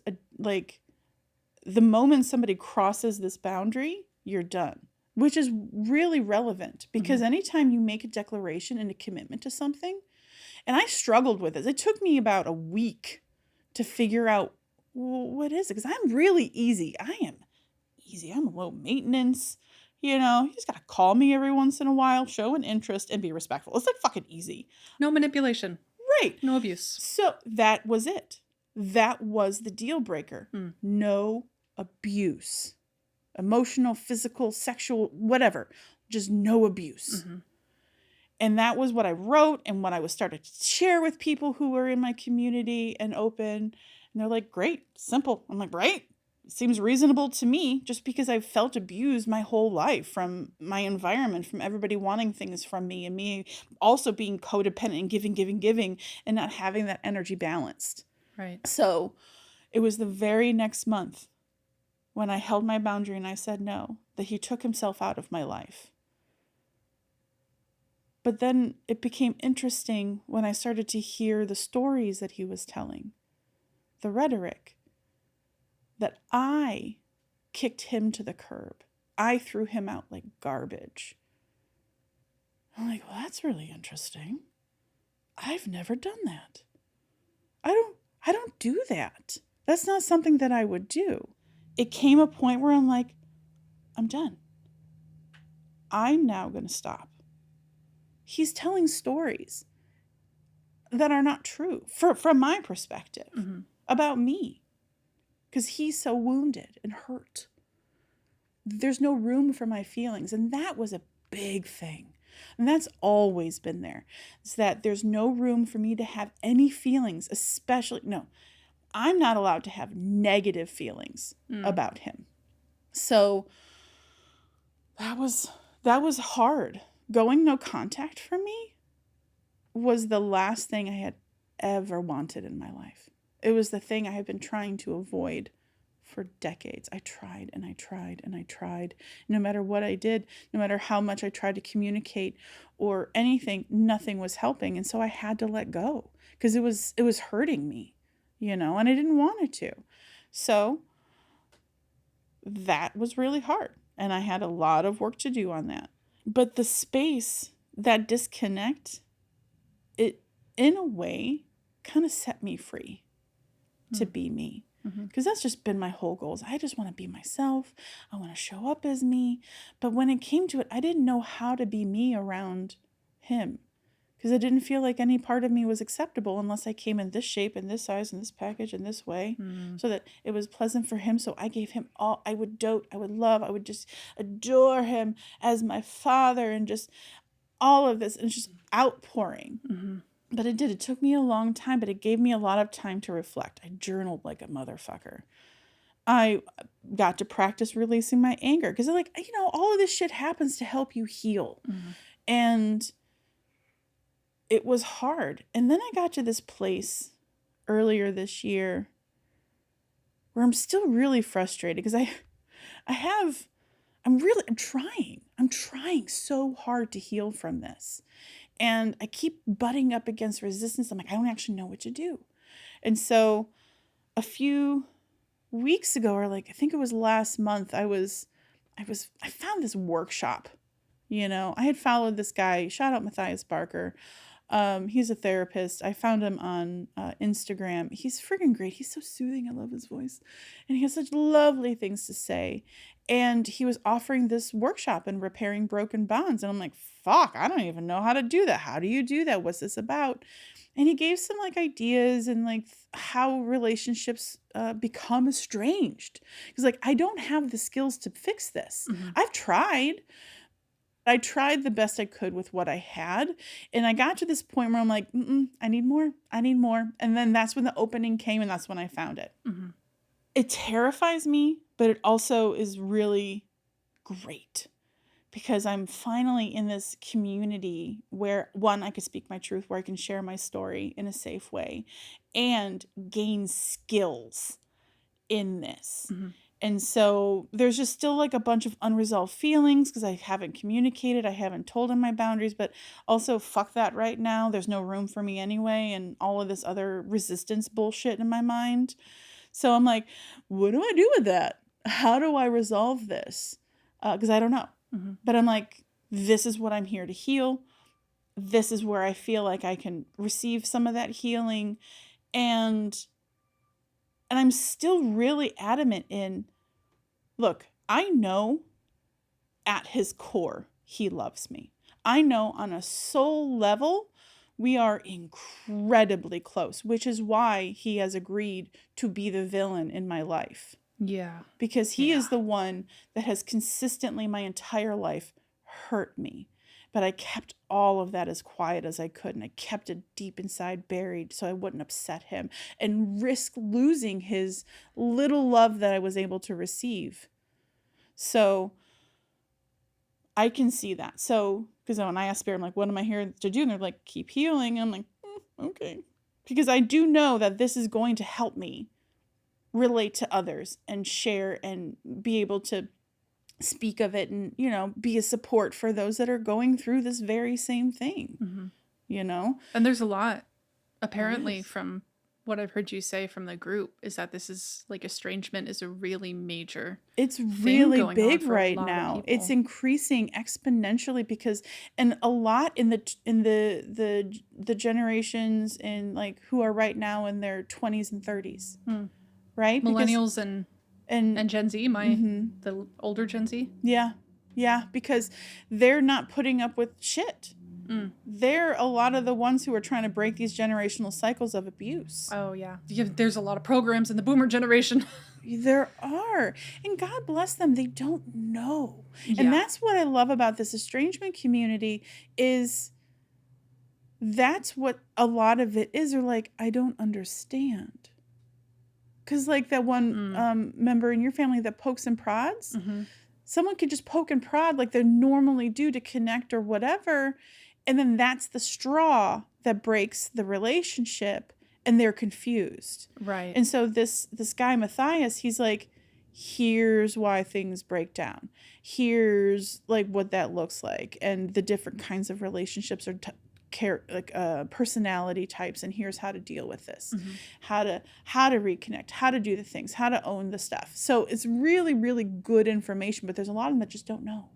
the moment somebody crosses this boundary, you're done, which is really relevant because anytime you make a declaration and a commitment to something, and I struggled with this. It took me about a week to figure out what is it, because I'm really easy. I am easy. I'm low maintenance. You just got to call me every once in a while, show an interest, and be respectful. It's like fucking easy. No manipulation. Right. No abuse. So that was it. That was the deal breaker. No abuse. Emotional, physical, sexual, whatever. Just no abuse. Mm-hmm. And that was what I wrote and what I was starting to share with people who were in my community and open. And they're like, great, simple. I'm like, right. It seems reasonable to me, just because I've felt abused my whole life from my environment, from everybody wanting things from me, and me also being codependent and giving, and not having that energy balanced. Right. So it was the very next month when I held my boundary and I said no, that he took himself out of my life. But then it became interesting when I started to hear the stories that he was telling, the rhetoric, that I kicked him to the curb. I threw him out like garbage. I'm like, well, that's really interesting. I've never done that. I don't do that. That's not something that I would do. It came a point where I'm like, I'm done. I'm now going to stop. He's telling stories that are not true from my perspective about me, because he's so wounded and hurt. There's no room for my feelings. And that was a big thing. And that's always been there. It's that there's no room for me to have any feelings, especially, no, I'm not allowed to have negative feelings about him. So that was hard. Going no contact for me was the last thing I had ever wanted in my life. It was the thing I had been trying to avoid for decades. I tried and I tried and I tried. No matter what I did, no matter how much I tried to communicate or anything, nothing was helping. And so I had to let go because it was hurting me, and I didn't want it to. So that was really hard. And I had a lot of work to do on that. But the space, that disconnect, it in a way kind of set me free to be me. Because that's just been my whole goal. I just want to be myself. I want to show up as me. But when it came to it, I didn't know how to be me around him. Because I didn't feel like any part of me was acceptable unless I came in this shape and this size and this package and this way. So that it was pleasant for him. So I gave him all. I would dote. I would love. I would just adore him as my father, and just all of this, and just outpouring. But it did. It took me a long time, but it gave me a lot of time to reflect. I journaled like a motherfucker. I got to practice releasing my anger because all of this shit happens to help you heal. And it was hard. And then I got to this place earlier this year where I'm still really frustrated because I'm trying so hard to heal from this. And I keep butting up against resistance. I'm like, I don't actually know what to do. And so a few weeks ago, or I think it was last month, I found this workshop. I had followed this guy, shout out Matthias Barker. He's a therapist. I found him on Instagram. He's friggin' great. He's so soothing. I love his voice. And he has such lovely things to say. And he was offering this workshop in repairing broken bonds. And I'm like, fuck, I don't even know how to do that. How do you do that? What's this about? And he gave some ideas and how relationships become estranged. Because I don't have the skills to fix this. I've tried. I tried the best I could with what I had. And I got to this point where I'm like, I need more. I need more. And then that's when the opening came, and that's when I found it. It terrifies me, but it also is really great because I'm finally in this community where, one, I can speak my truth, where I can share my story in a safe way and gain skills in this. And so there's just still a bunch of unresolved feelings because I haven't communicated. I haven't told him my boundaries, but also fuck that right now. There's no room for me anyway. And all of this other resistance bullshit in my mind. So I'm like, what do I do with that? How do I resolve this? Because I don't know. But I'm like, this is what I'm here to heal. This is where I feel like I can receive some of that healing. And I'm still really adamant in, look, I know at his core, he loves me. I know on a soul level, we are incredibly close, which is why he has agreed to be the villain in my life. Yeah. Because he is the one that has consistently my entire life hurt me. But I kept all of that as quiet as I could, and I kept it deep inside buried so I wouldn't upset him and risk losing his little love that I was able to receive. So I can see that. So, because when I asked Spirit, I'm like, what am I here to do? And they're like, keep healing. I'm like, okay. Because I do know that this is going to help me relate to others and share and be able to speak of it and, be a support for those that are going through this very same thing, And there's a lot, apparently, from what I've heard you say from the group is that this is like estrangement is a really major It's thing really going on big for a right lot of now. It's people. increasing exponentially because, and a lot in the generations in like who are right now in their 20s and 30s, right? Because Millennials and Gen Z, the older Gen Z. yeah, because they're not putting up with shit. They're a lot of the ones who are trying to break these generational cycles of abuse. Oh yeah, there's a lot of programs in the boomer generation. There are. And God bless them, they don't know. Yeah. And that's what I love about this estrangement community is that's what a lot of it is. They're like, I don't understand. Because like that one member in your family that pokes and prods, someone could just poke and prod like they normally do to connect or whatever. And then that's the straw that breaks the relationship and they're confused. Right. And so this guy, Matthias, he's like, here's why things break down. Here's like what that looks like. And the different kinds of relationships are personality types. And here's how to deal with this, how to reconnect, how to do the things, how to own the stuff. So it's really, really good information, but there's a lot of them that just don't know.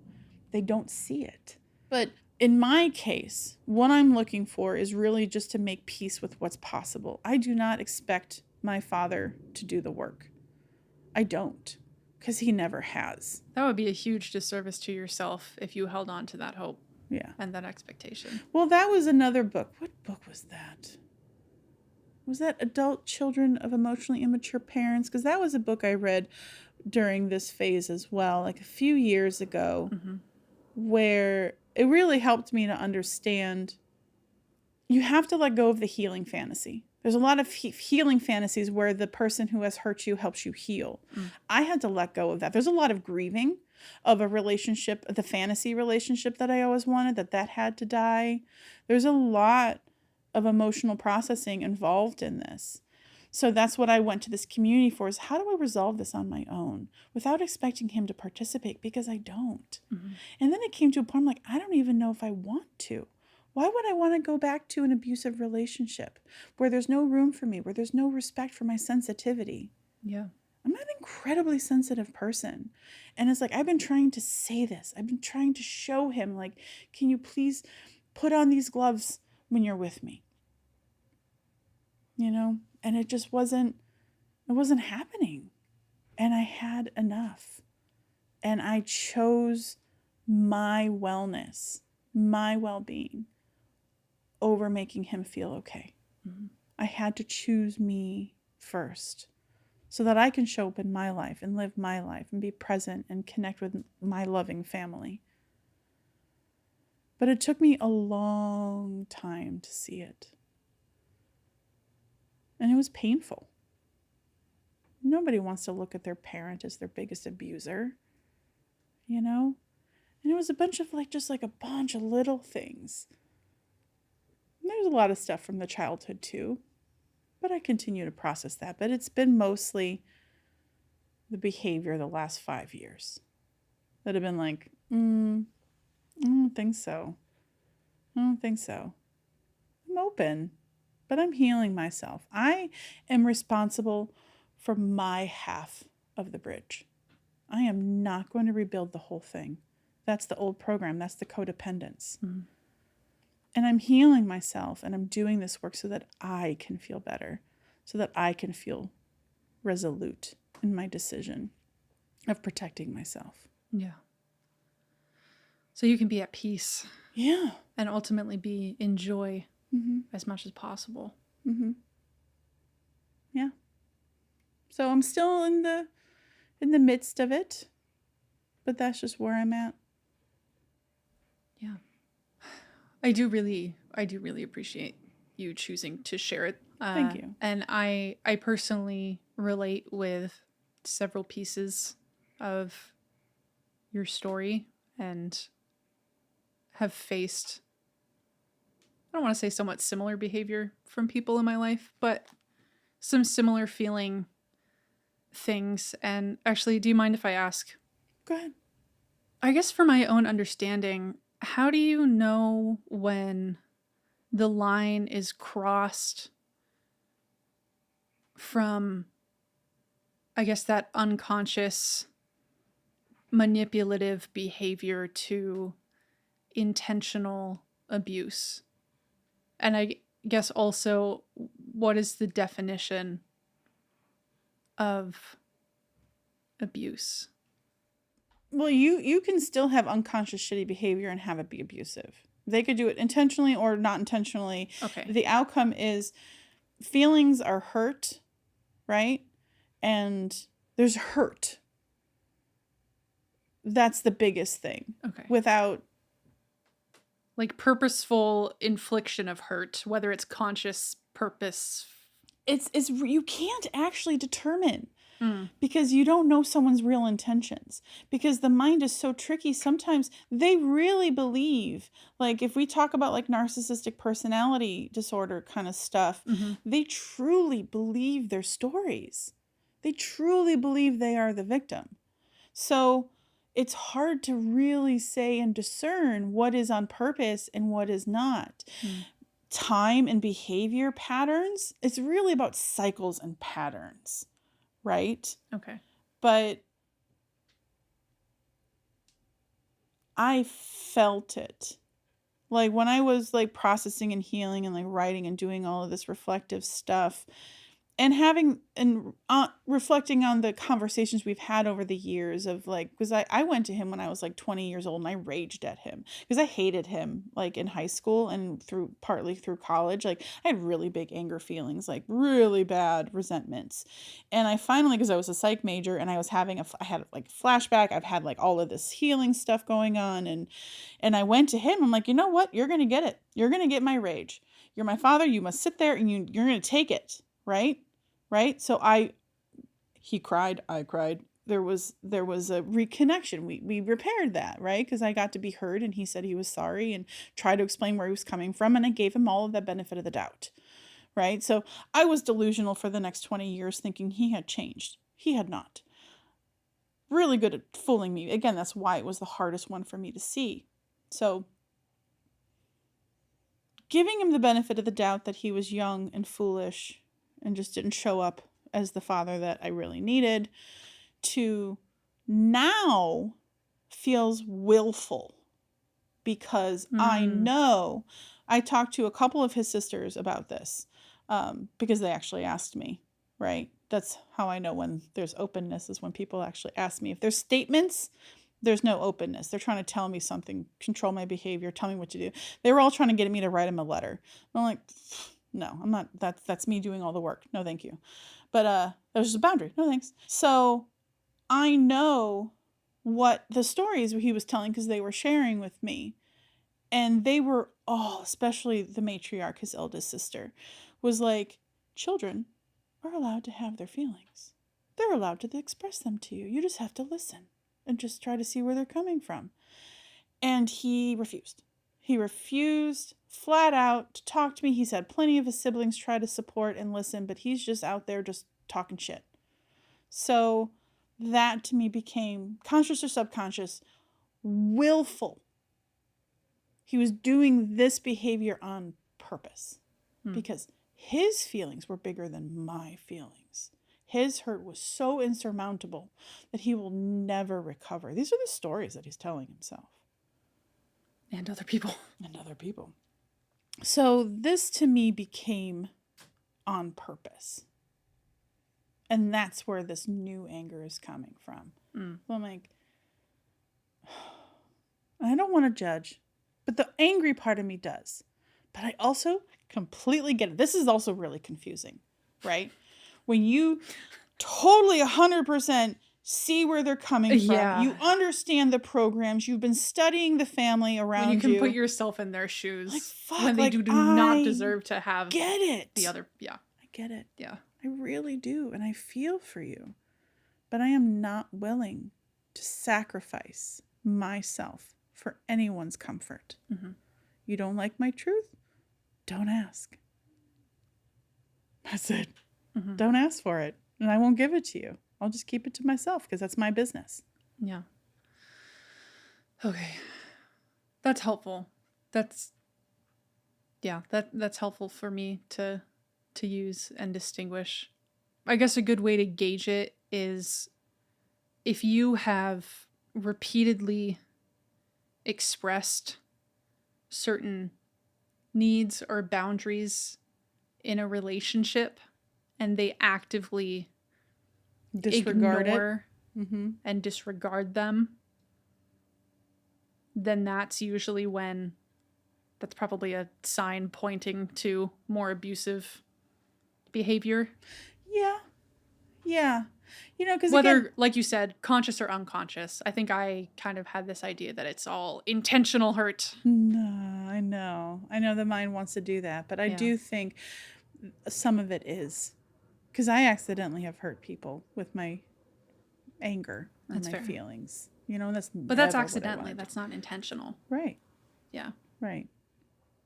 They don't see it. But in my case, what I'm looking for is really just to make peace with what's possible. I do not expect my father to do the work. I don't, because he never has. That would be a huge disservice to yourself if you held on to that hope. Yeah. And that expectation. Well, that was another book. What book was that? Was that Adult Children of Emotionally Immature Parents? Because that was a book I read during this phase as well, like a few years ago, where it really helped me to understand you have to let go of the healing fantasy. There's a lot of healing fantasies where the person who has hurt you helps you heal. I had to let go of that. There's a lot of grieving of a relationship, the fantasy relationship that I always wanted, that had to die. There's a lot of emotional processing involved in this. So that's what I went to this community for, is how do I resolve this on my own without expecting him to participate, because I don't. And then it came to a point I'm like, I don't even know if I want to. Why would I want to go back to an abusive relationship where there's no room for me, where there's no respect for my sensitivity? Yeah. I'm an incredibly sensitive person. And it's like, I've been trying to say this. I've been trying to show him, like, can you please put on these gloves when you're with me? You know? And it just wasn't happening. And I had enough. And I chose my wellness, my well-being, over making him feel okay. I had to choose me first so that I can show up in my life and live my life and be present and connect with my loving family. But it took me a long time to see it. And it was painful. Nobody wants to look at their parent as their biggest abuser, you know? And it was a bunch of just a bunch of little things. And there's a lot of stuff from the childhood too, but I continue to process that. But it's been mostly the behavior the last 5 years that have been like, I don't think so. I don't think so. I'm open, but I'm healing myself. I am responsible for my half of the bridge. I am not going to rebuild the whole thing. That's the old program. That's the codependence. And I'm healing myself, and I'm doing this work so that I can feel better, so that I can feel resolute in my decision of protecting myself. Yeah. So you can be at peace. Yeah. And ultimately be in joy as much as possible. Yeah. So I'm still in the midst of it, but that's just where I'm at. Yeah. I do really appreciate you choosing to share it. Thank you. And I personally relate with several pieces of your story and have faced, I don't want to say somewhat similar behavior from people in my life, but some similar feeling things. And actually, do you mind if I ask? Go ahead. I guess for my own understanding, how do you know when the line is crossed from, I guess, that unconscious manipulative behavior to intentional abuse? And I guess also, what is the definition of abuse? Well, you can still have unconscious shitty behavior and have it be abusive. They could do it intentionally or not intentionally. Okay. The outcome is feelings are hurt, right? And there's hurt. That's the biggest thing. Okay. Without, like, purposeful infliction of hurt, whether it's conscious purpose. it's you can't actually determine. Mm. Because you don't know someone's real intentions. Because the mind is so tricky. Sometimes they really believe, like if we talk about like narcissistic personality disorder kind of stuff, they truly believe their stories. They truly believe they are the victim. So it's hard to really say and discern what is on purpose and what is not. Time and behavior patterns, it's really about cycles and patterns. Right? Okay. But I felt it. Like when I was like processing and healing and like writing and doing all of this reflective stuff and having and reflecting on the conversations we've had over the years of like, because I went to him when I was like 20 years old and I raged at him because I hated him like in high school and partly through college. Like I had really big anger feelings, like really bad resentments. And I finally, because I was a psych major and I was having I had like a flashback. I've had like all of this healing stuff going on. And I went to him. I'm like, you know what? You're going to get it. You're going to get my rage. You're my father. You must sit there and you're going to take it. Right? So he cried, I cried. There was a reconnection. We repaired that, right? Because I got to be heard and he said he was sorry and tried to explain where he was coming from. And I gave him all of the benefit of the doubt, right? So I was delusional for the next 20 years thinking he had changed. He had not. Really good at fooling me. Again, that's why it was the hardest one for me to see. So giving him the benefit of the doubt that he was young and foolish and just didn't show up as the father that I really needed, to now feels willful because I know I talked to a couple of his sisters about this because they actually asked me, right? That's how I know when there's openness, is when people actually ask me. If there's statements, there's no openness. They're trying to tell me something, control my behavior, tell me what to do. They were all trying to get me to write them a letter. I'm like, no, I'm not. That's me doing all the work. No, thank you. But there's just a boundary. No, thanks. So I know what the stories he was telling because they were sharing with me. And they were all, especially the matriarch, his eldest sister, was like, children are allowed to have their feelings. They're allowed to express them to you. You just have to listen and just try to see where they're coming from. And he refused. He refused flat out to talk to me. He's had plenty of his siblings try to support and listen, but he's just out there just talking shit. So that to me became, conscious or subconscious, willful. He was doing this behavior on purpose because his feelings were bigger than my feelings. His hurt was so insurmountable that he will never recover. These are the stories that he's telling himself. And other people. So this to me became on purpose. And that's where this new anger is coming from. So I'm like, I don't want to judge, but the angry part of me does. But I also completely get it. This is also really confusing, right? When you totally 100% see where they're coming from. You understand the programs. You've been studying the family around you. When you can put yourself in their shoes. Like, fuck, when they like, do not deserve to have get it. The other, I get it. Yeah. I really do. And I feel for you. But I am not willing to sacrifice myself for anyone's comfort. You don't like my truth? Don't ask. That's it. Don't ask for it. And I won't give it to you. I'll just keep it to myself because that's my business. Yeah. Okay. That's helpful. That's helpful for me to use and distinguish. I guess a good way to gauge it is if you have repeatedly expressed certain needs or boundaries in a relationship and they actively Disregard ignore it. Mm-hmm. and disregard them, then that's usually when that's probably a sign pointing to more abusive behavior. Yeah. Yeah. You know, because Whether, again, like you said, conscious or unconscious. I think I kind of had this idea that it's all intentional hurt. no, I know. I know the mind wants to do that, but I Yeah. do think some of it is because I accidentally have hurt people with my anger or That's my fair. feelings. You know, that's But that's never what I accidentally. wanted. That's not intentional. Right. Yeah. Right.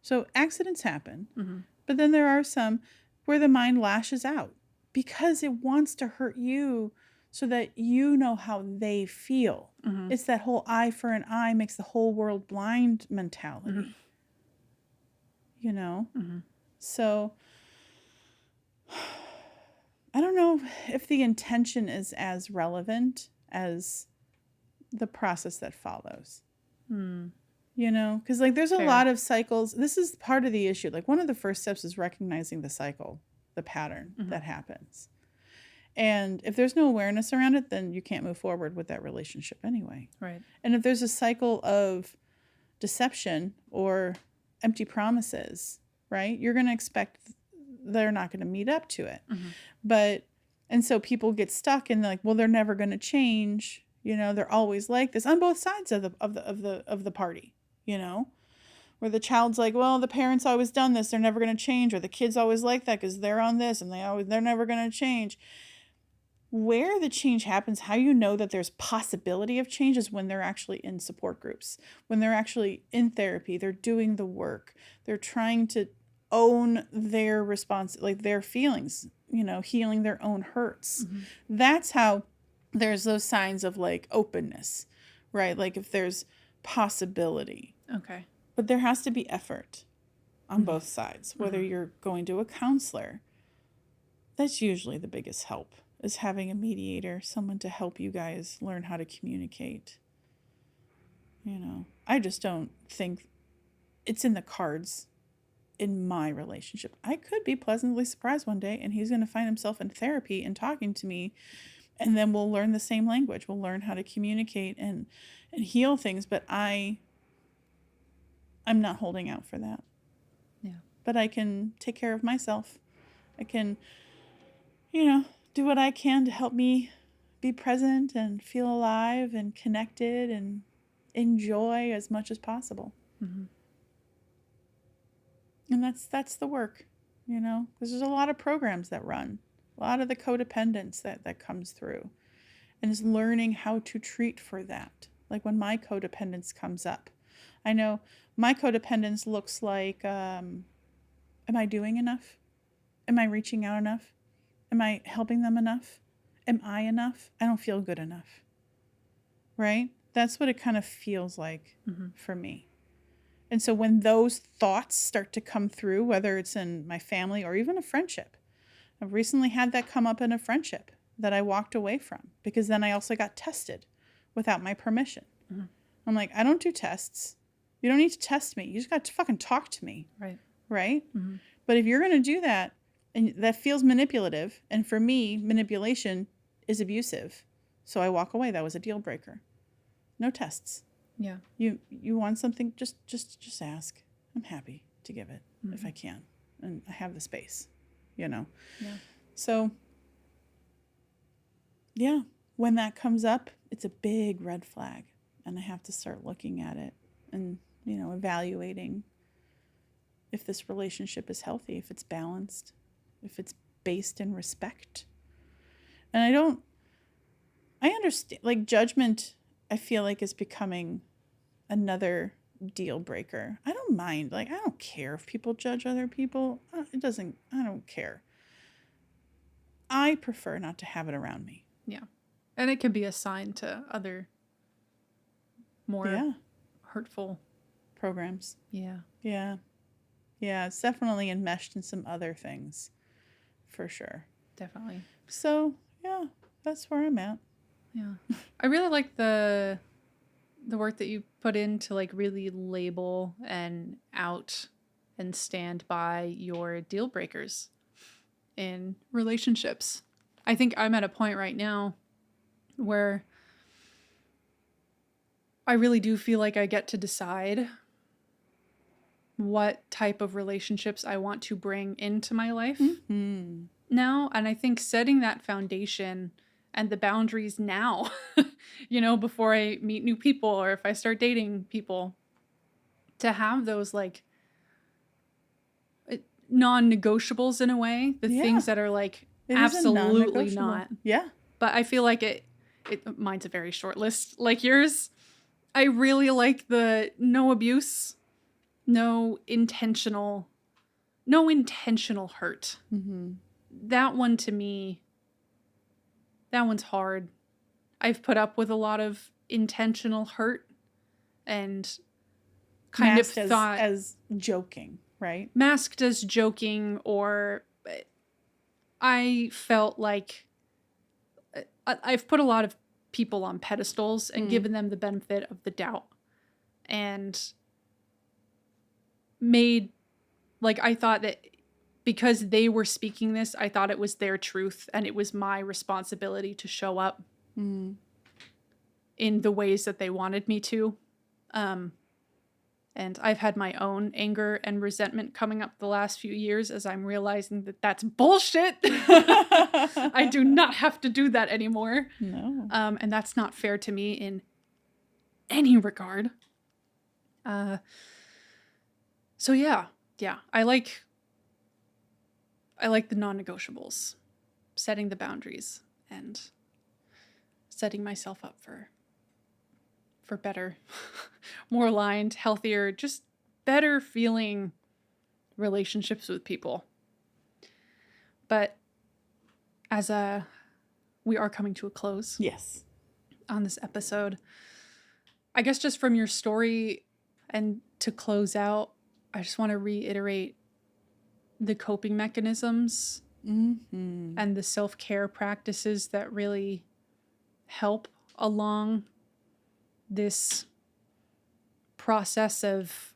So accidents happen, Mm-hmm. but then there are some where the mind lashes out because it wants to hurt you so that you know how they feel. Mm-hmm. It's that whole eye for an eye makes the whole world blind mentality. Mm-hmm. You know? Mm-hmm. So I don't know if the intention is as relevant as the process that follows. Mm. You know, because like there's a Fair. lot of cycles. This is part of the issue. Like one of the first steps is recognizing the cycle, the pattern Mm-hmm. that happens. And if there's no awareness around it, then you can't move forward with that relationship anyway. Right. And if there's a cycle of deception or empty promises, right, you're going to expect they're not going to meet up to it. Mm-hmm. But, and so people get stuck and they're like, well, they're never going to change. You know, they're always like this on both sides of the party, you know, where the child's like, well, the parents always done this. They're never going to change. Or the kid's always like that because they're on this and they're never going to change. Where the change happens, how you know that there's possibility of change is when they're actually in support groups, when they're actually in therapy, they're doing the work, they're trying to own their response, like their feelings, you know, healing their own hurts. Mm-hmm. That's how there's those signs of like openness, right? Like if there's possibility. Okay. But there has to be effort on Mm-hmm. both sides, whether Mm-hmm. you're going to a counselor. That's usually the biggest help, is having a mediator, someone to help you guys learn how to communicate. You know, I just don't think it's in the cards in my relationship. I could be pleasantly surprised one day and he's going to find himself in therapy and talking to me, and then we'll learn the same language. We'll learn how to communicate and heal things, but I'm not holding out for that. Yeah. But I can take care of myself. I can, you know, do what I can to help me be present and feel alive and connected and enjoy as much as possible. Mm-hmm. And that's the work, you know, because there's a lot of programs that run, a lot of the codependence that comes through, and is learning how to treat for that. Like when my codependence comes up, I know my codependence looks like, am I doing enough? Am I reaching out enough? Am I helping them enough? Am I enough? I don't feel good enough. Right? That's what it kind of feels like for me. And so when those thoughts start to come through, whether it's in my family or even a friendship, I've recently had that come up in a friendship that I walked away from because then I also got tested without my permission. Mm-hmm. I'm like, I don't do tests. You don't need to test me. You just got to fucking talk to me. Right. Right? Mm-hmm. But if you're going to do that, and that feels manipulative, and for me, manipulation is abusive, so I walk away. That was a deal breaker. No tests. Yeah. You want something, just ask. I'm happy to give it if I can, and I have the space, you know. Yeah. So yeah, when that comes up, it's a big red flag, and I have to start looking at it and, you know, evaluating if this relationship is healthy, if it's balanced, if it's based in respect. And I understand, like, judgment, I feel like, is becoming another deal breaker. I don't mind. Like, I don't care if people judge other people. I don't care. I prefer not to have it around me. Yeah. And it can be a sign to other more hurtful programs. Yeah. Yeah. Yeah, it's definitely enmeshed in some other things, for sure. Definitely. So, yeah, that's where I'm at. Yeah. I really like the work that you put in to like really label and out and stand by your deal breakers in relationships. I think I'm at a point right now where I really do feel like I get to decide what type of relationships I want to bring into my life now. And I think setting that foundation and the boundaries now, before I meet new people or if I start dating people, to have those like non-negotiables in a way, the things that are like it absolutely not. Yeah. But I feel like mine's a very short list like yours. I really like the no abuse, no intentional hurt. That one to me, that one's hard. I've put up with a lot of intentional hurt and kind masked of thought as joking, right? Masked as joking, or I felt like I've put a lot of people on pedestals and given them the benefit of the doubt and made, like, I thought that because they were speaking this, I thought it was their truth and it was my responsibility to show up in the ways that they wanted me to. And I've had my own anger and resentment coming up the last few years as I'm realizing that that's bullshit. I do not have to do that anymore. No. And that's not fair to me in any regard. So yeah. I like the non-negotiables, setting the boundaries and setting myself up for better, more aligned, healthier, just better feeling relationships with people. But as we are coming to a close. Yes. On this episode, I guess just from your story and to close out, I just want to reiterate the coping mechanisms and the self-care practices that really help along this process of,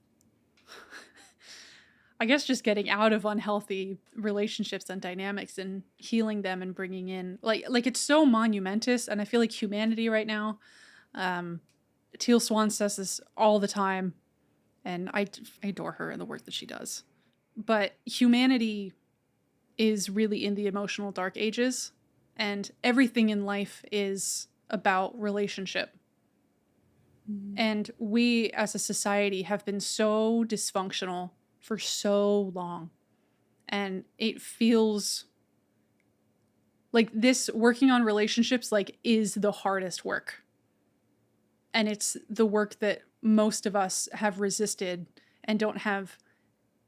I guess, just getting out of unhealthy relationships and dynamics and healing them and bringing in, like it's so monumentous. And I feel like humanity right now, Teal Swan says this all the time, and I adore her and the work that she does. But humanity is really in the emotional dark ages, and everything in life is about relationship. And we as a society have been so dysfunctional for so long. And it feels like this working on relationships like is the hardest work. And it's the work that most of us have resisted and don't have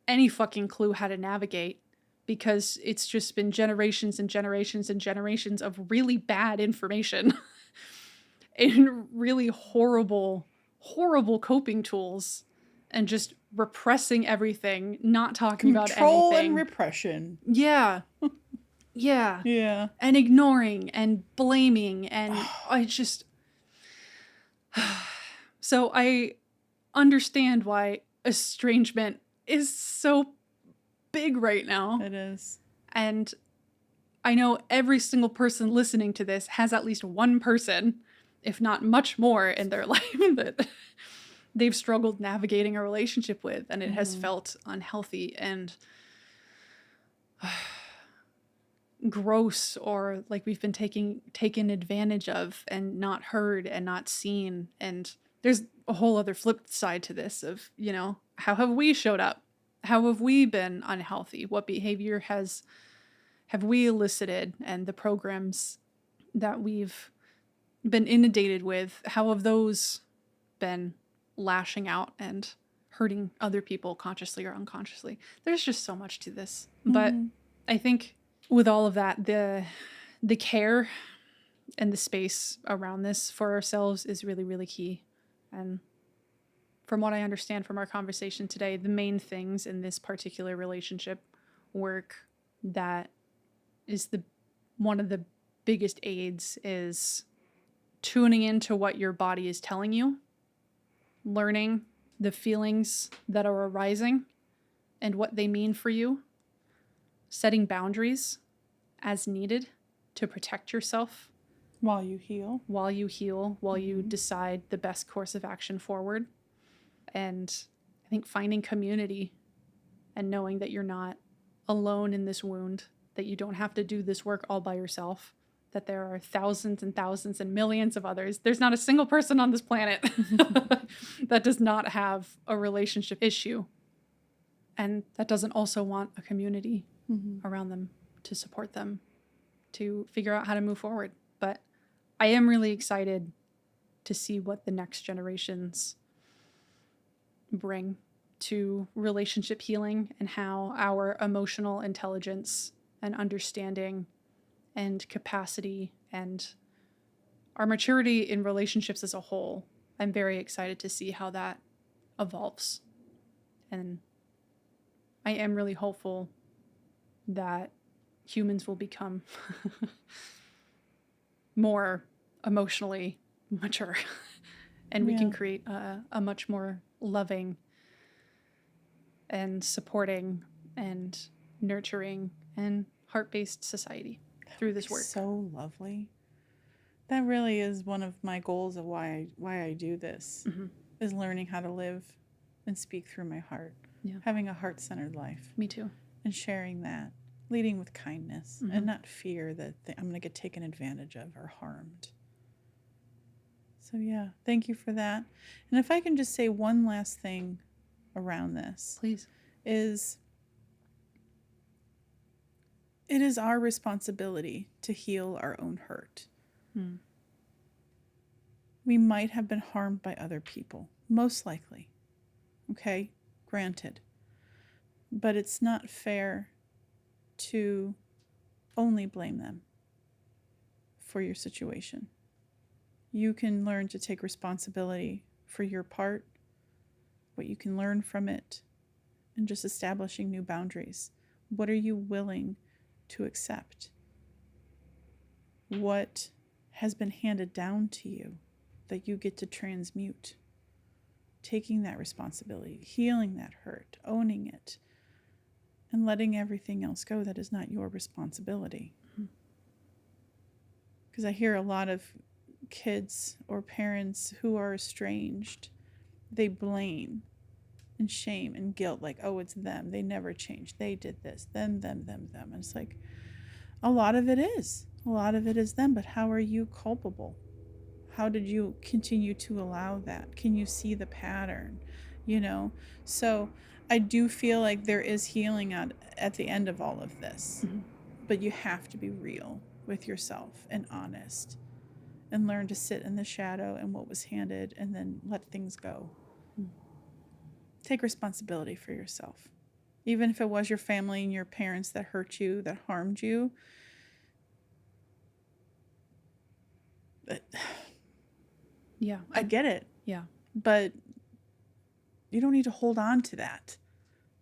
any fucking clue how to navigate, because it's just been generations and generations and generations of really bad information and really horrible coping tools, and just repressing everything, not talking about anything. Control and repression. Yeah. And ignoring and blaming, and I just... So I understand why estrangement is so big right now. It is. And I know every single person listening to this has at least one person, if not much more, in their life that they've struggled navigating a relationship with, and it has felt unhealthy and gross, or like we've been taken advantage of and not heard and not seen. And there's a whole other flip side to this of, how have we showed up? How have we been unhealthy? What behavior have we elicited? And the programs that we've been inundated with, how have those been lashing out and hurting other people consciously or unconsciously? There's just so much to this. But I think with all of that, the care and the space around this for ourselves is really, really key. And from what I understand from our conversation today, the main things in this particular relationship work that is the one of the biggest aids is tuning into what your body is telling you, learning the feelings that are arising and what they mean for you, setting boundaries as needed to protect yourself While you heal. while you decide the best course of action forward. And I think finding community and knowing that you're not alone in this wound, that you don't have to do this work all by yourself, that there are thousands and thousands and millions of others. There's not a single person on this planet that does not have a relationship issue and that doesn't also want a community around them to support them to figure out how to move forward. But I am really excited to see what the next generations bring to relationship healing and how our emotional intelligence and understanding and capacity and our maturity in relationships as a whole. I'm very excited to see how that evolves. And I am really hopeful that humans will become more emotionally mature and we can create a much more loving and supporting and nurturing and heart-based society through this work. So lovely. That really is one of my goals of why I do this, is learning how to live and speak through my heart. Yeah. Having a heart-centered life. Me too. And sharing that. Leading with kindness and not fear that I'm going to get taken advantage of or harmed. So yeah, thank you for that. And if I can just say one last thing around this. Please. It is our responsibility to heal our own hurt. We might have been harmed by other people, most likely. Okay, granted. But it's not fair to only blame them for your situation. You can learn to take responsibility for your part, what you can learn from it, and just establishing new boundaries. What are you willing to accept? What has been handed down to you that you get to transmute? Taking that responsibility, healing that hurt, owning it, and letting everything else go that is not your responsibility. Because I hear a lot of kids or parents who are estranged, they blame and shame and guilt, like, oh, it's them. They never changed. They did this. Them. And it's like, a lot of it is. A lot of it is them, but how are you culpable? How did you continue to allow that? Can you see the pattern? So I do feel like there is healing at the end of all of this, but you have to be real with yourself and honest and learn to sit in the shadow and what was handed and then let things go. Take responsibility for yourself. Even if it was your family and your parents that hurt you, that harmed you. Yeah. I get it. Yeah. But you don't need to hold on to that.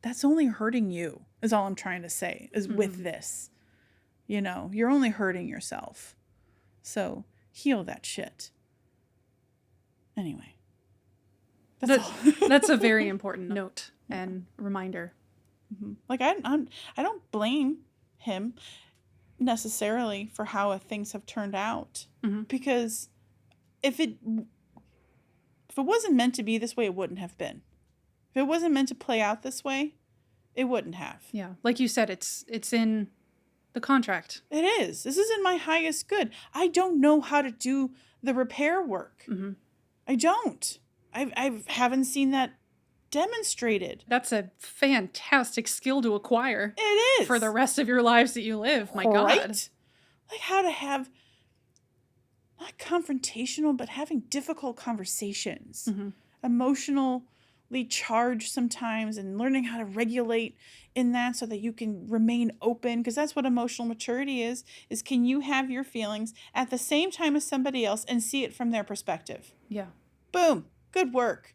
That's only hurting you, is all I'm trying to say, is with this. You're only hurting yourself. So heal that shit. Anyway. That's a very important note and reminder. Like, I don't blame him necessarily for how things have turned out. Because if it wasn't meant to be this way, it wouldn't have been. If it wasn't meant to play out this way, it wouldn't have. Yeah. Like you said, it's in the contract. It is. This is in my highest good. I don't know how to do the repair work. I don't. I haven't seen that demonstrated. That's a fantastic skill to acquire. It is. For the rest of your lives that you live. My God. Like how to have, not confrontational, but having difficult conversations. Emotionally charged sometimes, and learning how to regulate in that so that you can remain open. Because that's what emotional maturity is can you have your feelings at the same time as somebody else and see it from their perspective? Yeah. Boom. Good work.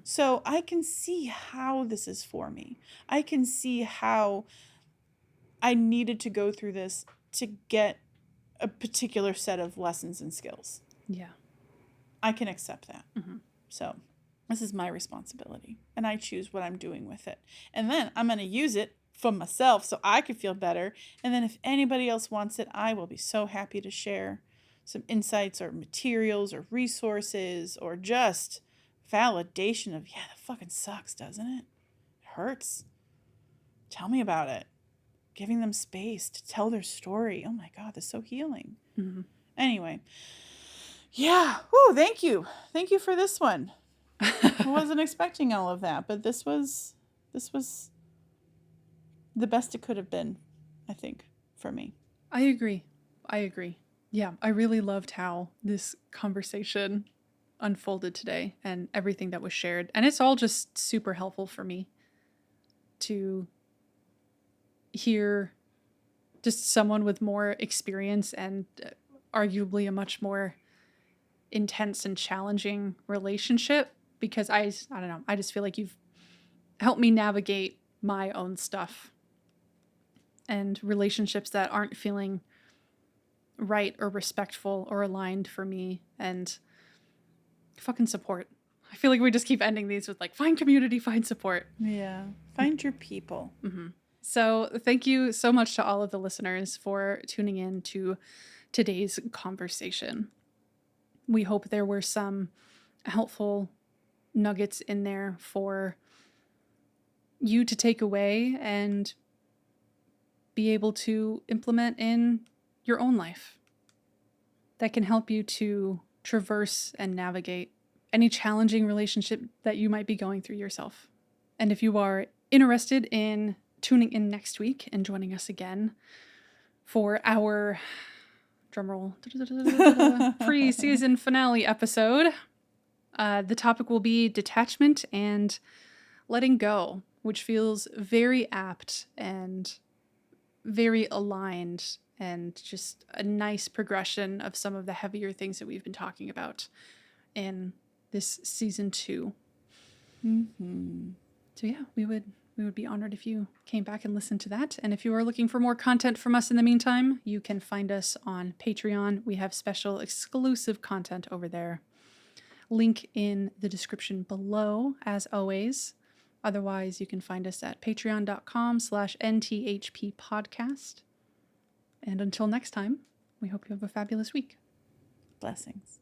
So I can see how this is for me. I can see how I needed to go through this to get a particular set of lessons and skills. Yeah. I can accept that. Mm-hmm. So this is my responsibility, and I choose what I'm doing with it. And then I'm going to use it for myself so I can feel better. And then if anybody else wants it, I will be so happy to share some insights or materials or resources or just validation of, yeah, that fucking sucks, doesn't it? It hurts. Tell me about it. Giving them space to tell their story. Oh my God, that's so healing. Mm-hmm. Anyway. Yeah. Oh, thank you. Thank you for this one. I wasn't expecting all of that, but this was the best it could have been, I think, for me. I agree. Yeah, I really loved how this conversation unfolded today and everything that was shared. And it's all just super helpful for me to hear just someone with more experience and arguably a much more intense and challenging relationship, because I don't know, I just feel like you've helped me navigate my own stuff and relationships that aren't feeling right or respectful or aligned for me, and fucking support. I feel like we just keep ending these with like, find community, find support. Yeah. Find your people. Mm-hmm. So thank you so much to all of the listeners for tuning in to today's conversation. We hope there were some helpful nuggets in there for you to take away and be able to implement in your own life that can help you to traverse and navigate any challenging relationship that you might be going through yourself. And if you are interested in tuning in next week and joining us again for our drumroll pre-season finale episode, the topic will be detachment and letting go, which feels very apt and very aligned and just a nice progression of some of the heavier things that we've been talking about in this season 2. Mm-hmm. So yeah, we would be honored if you came back and listened to that. And if you are looking for more content from us in the meantime, you can find us on Patreon. We have special exclusive content over there. Link in the description below, as always. Otherwise, you can find us at patreon.com/NTHP podcast. And until next time, we hope you have a fabulous week. Blessings.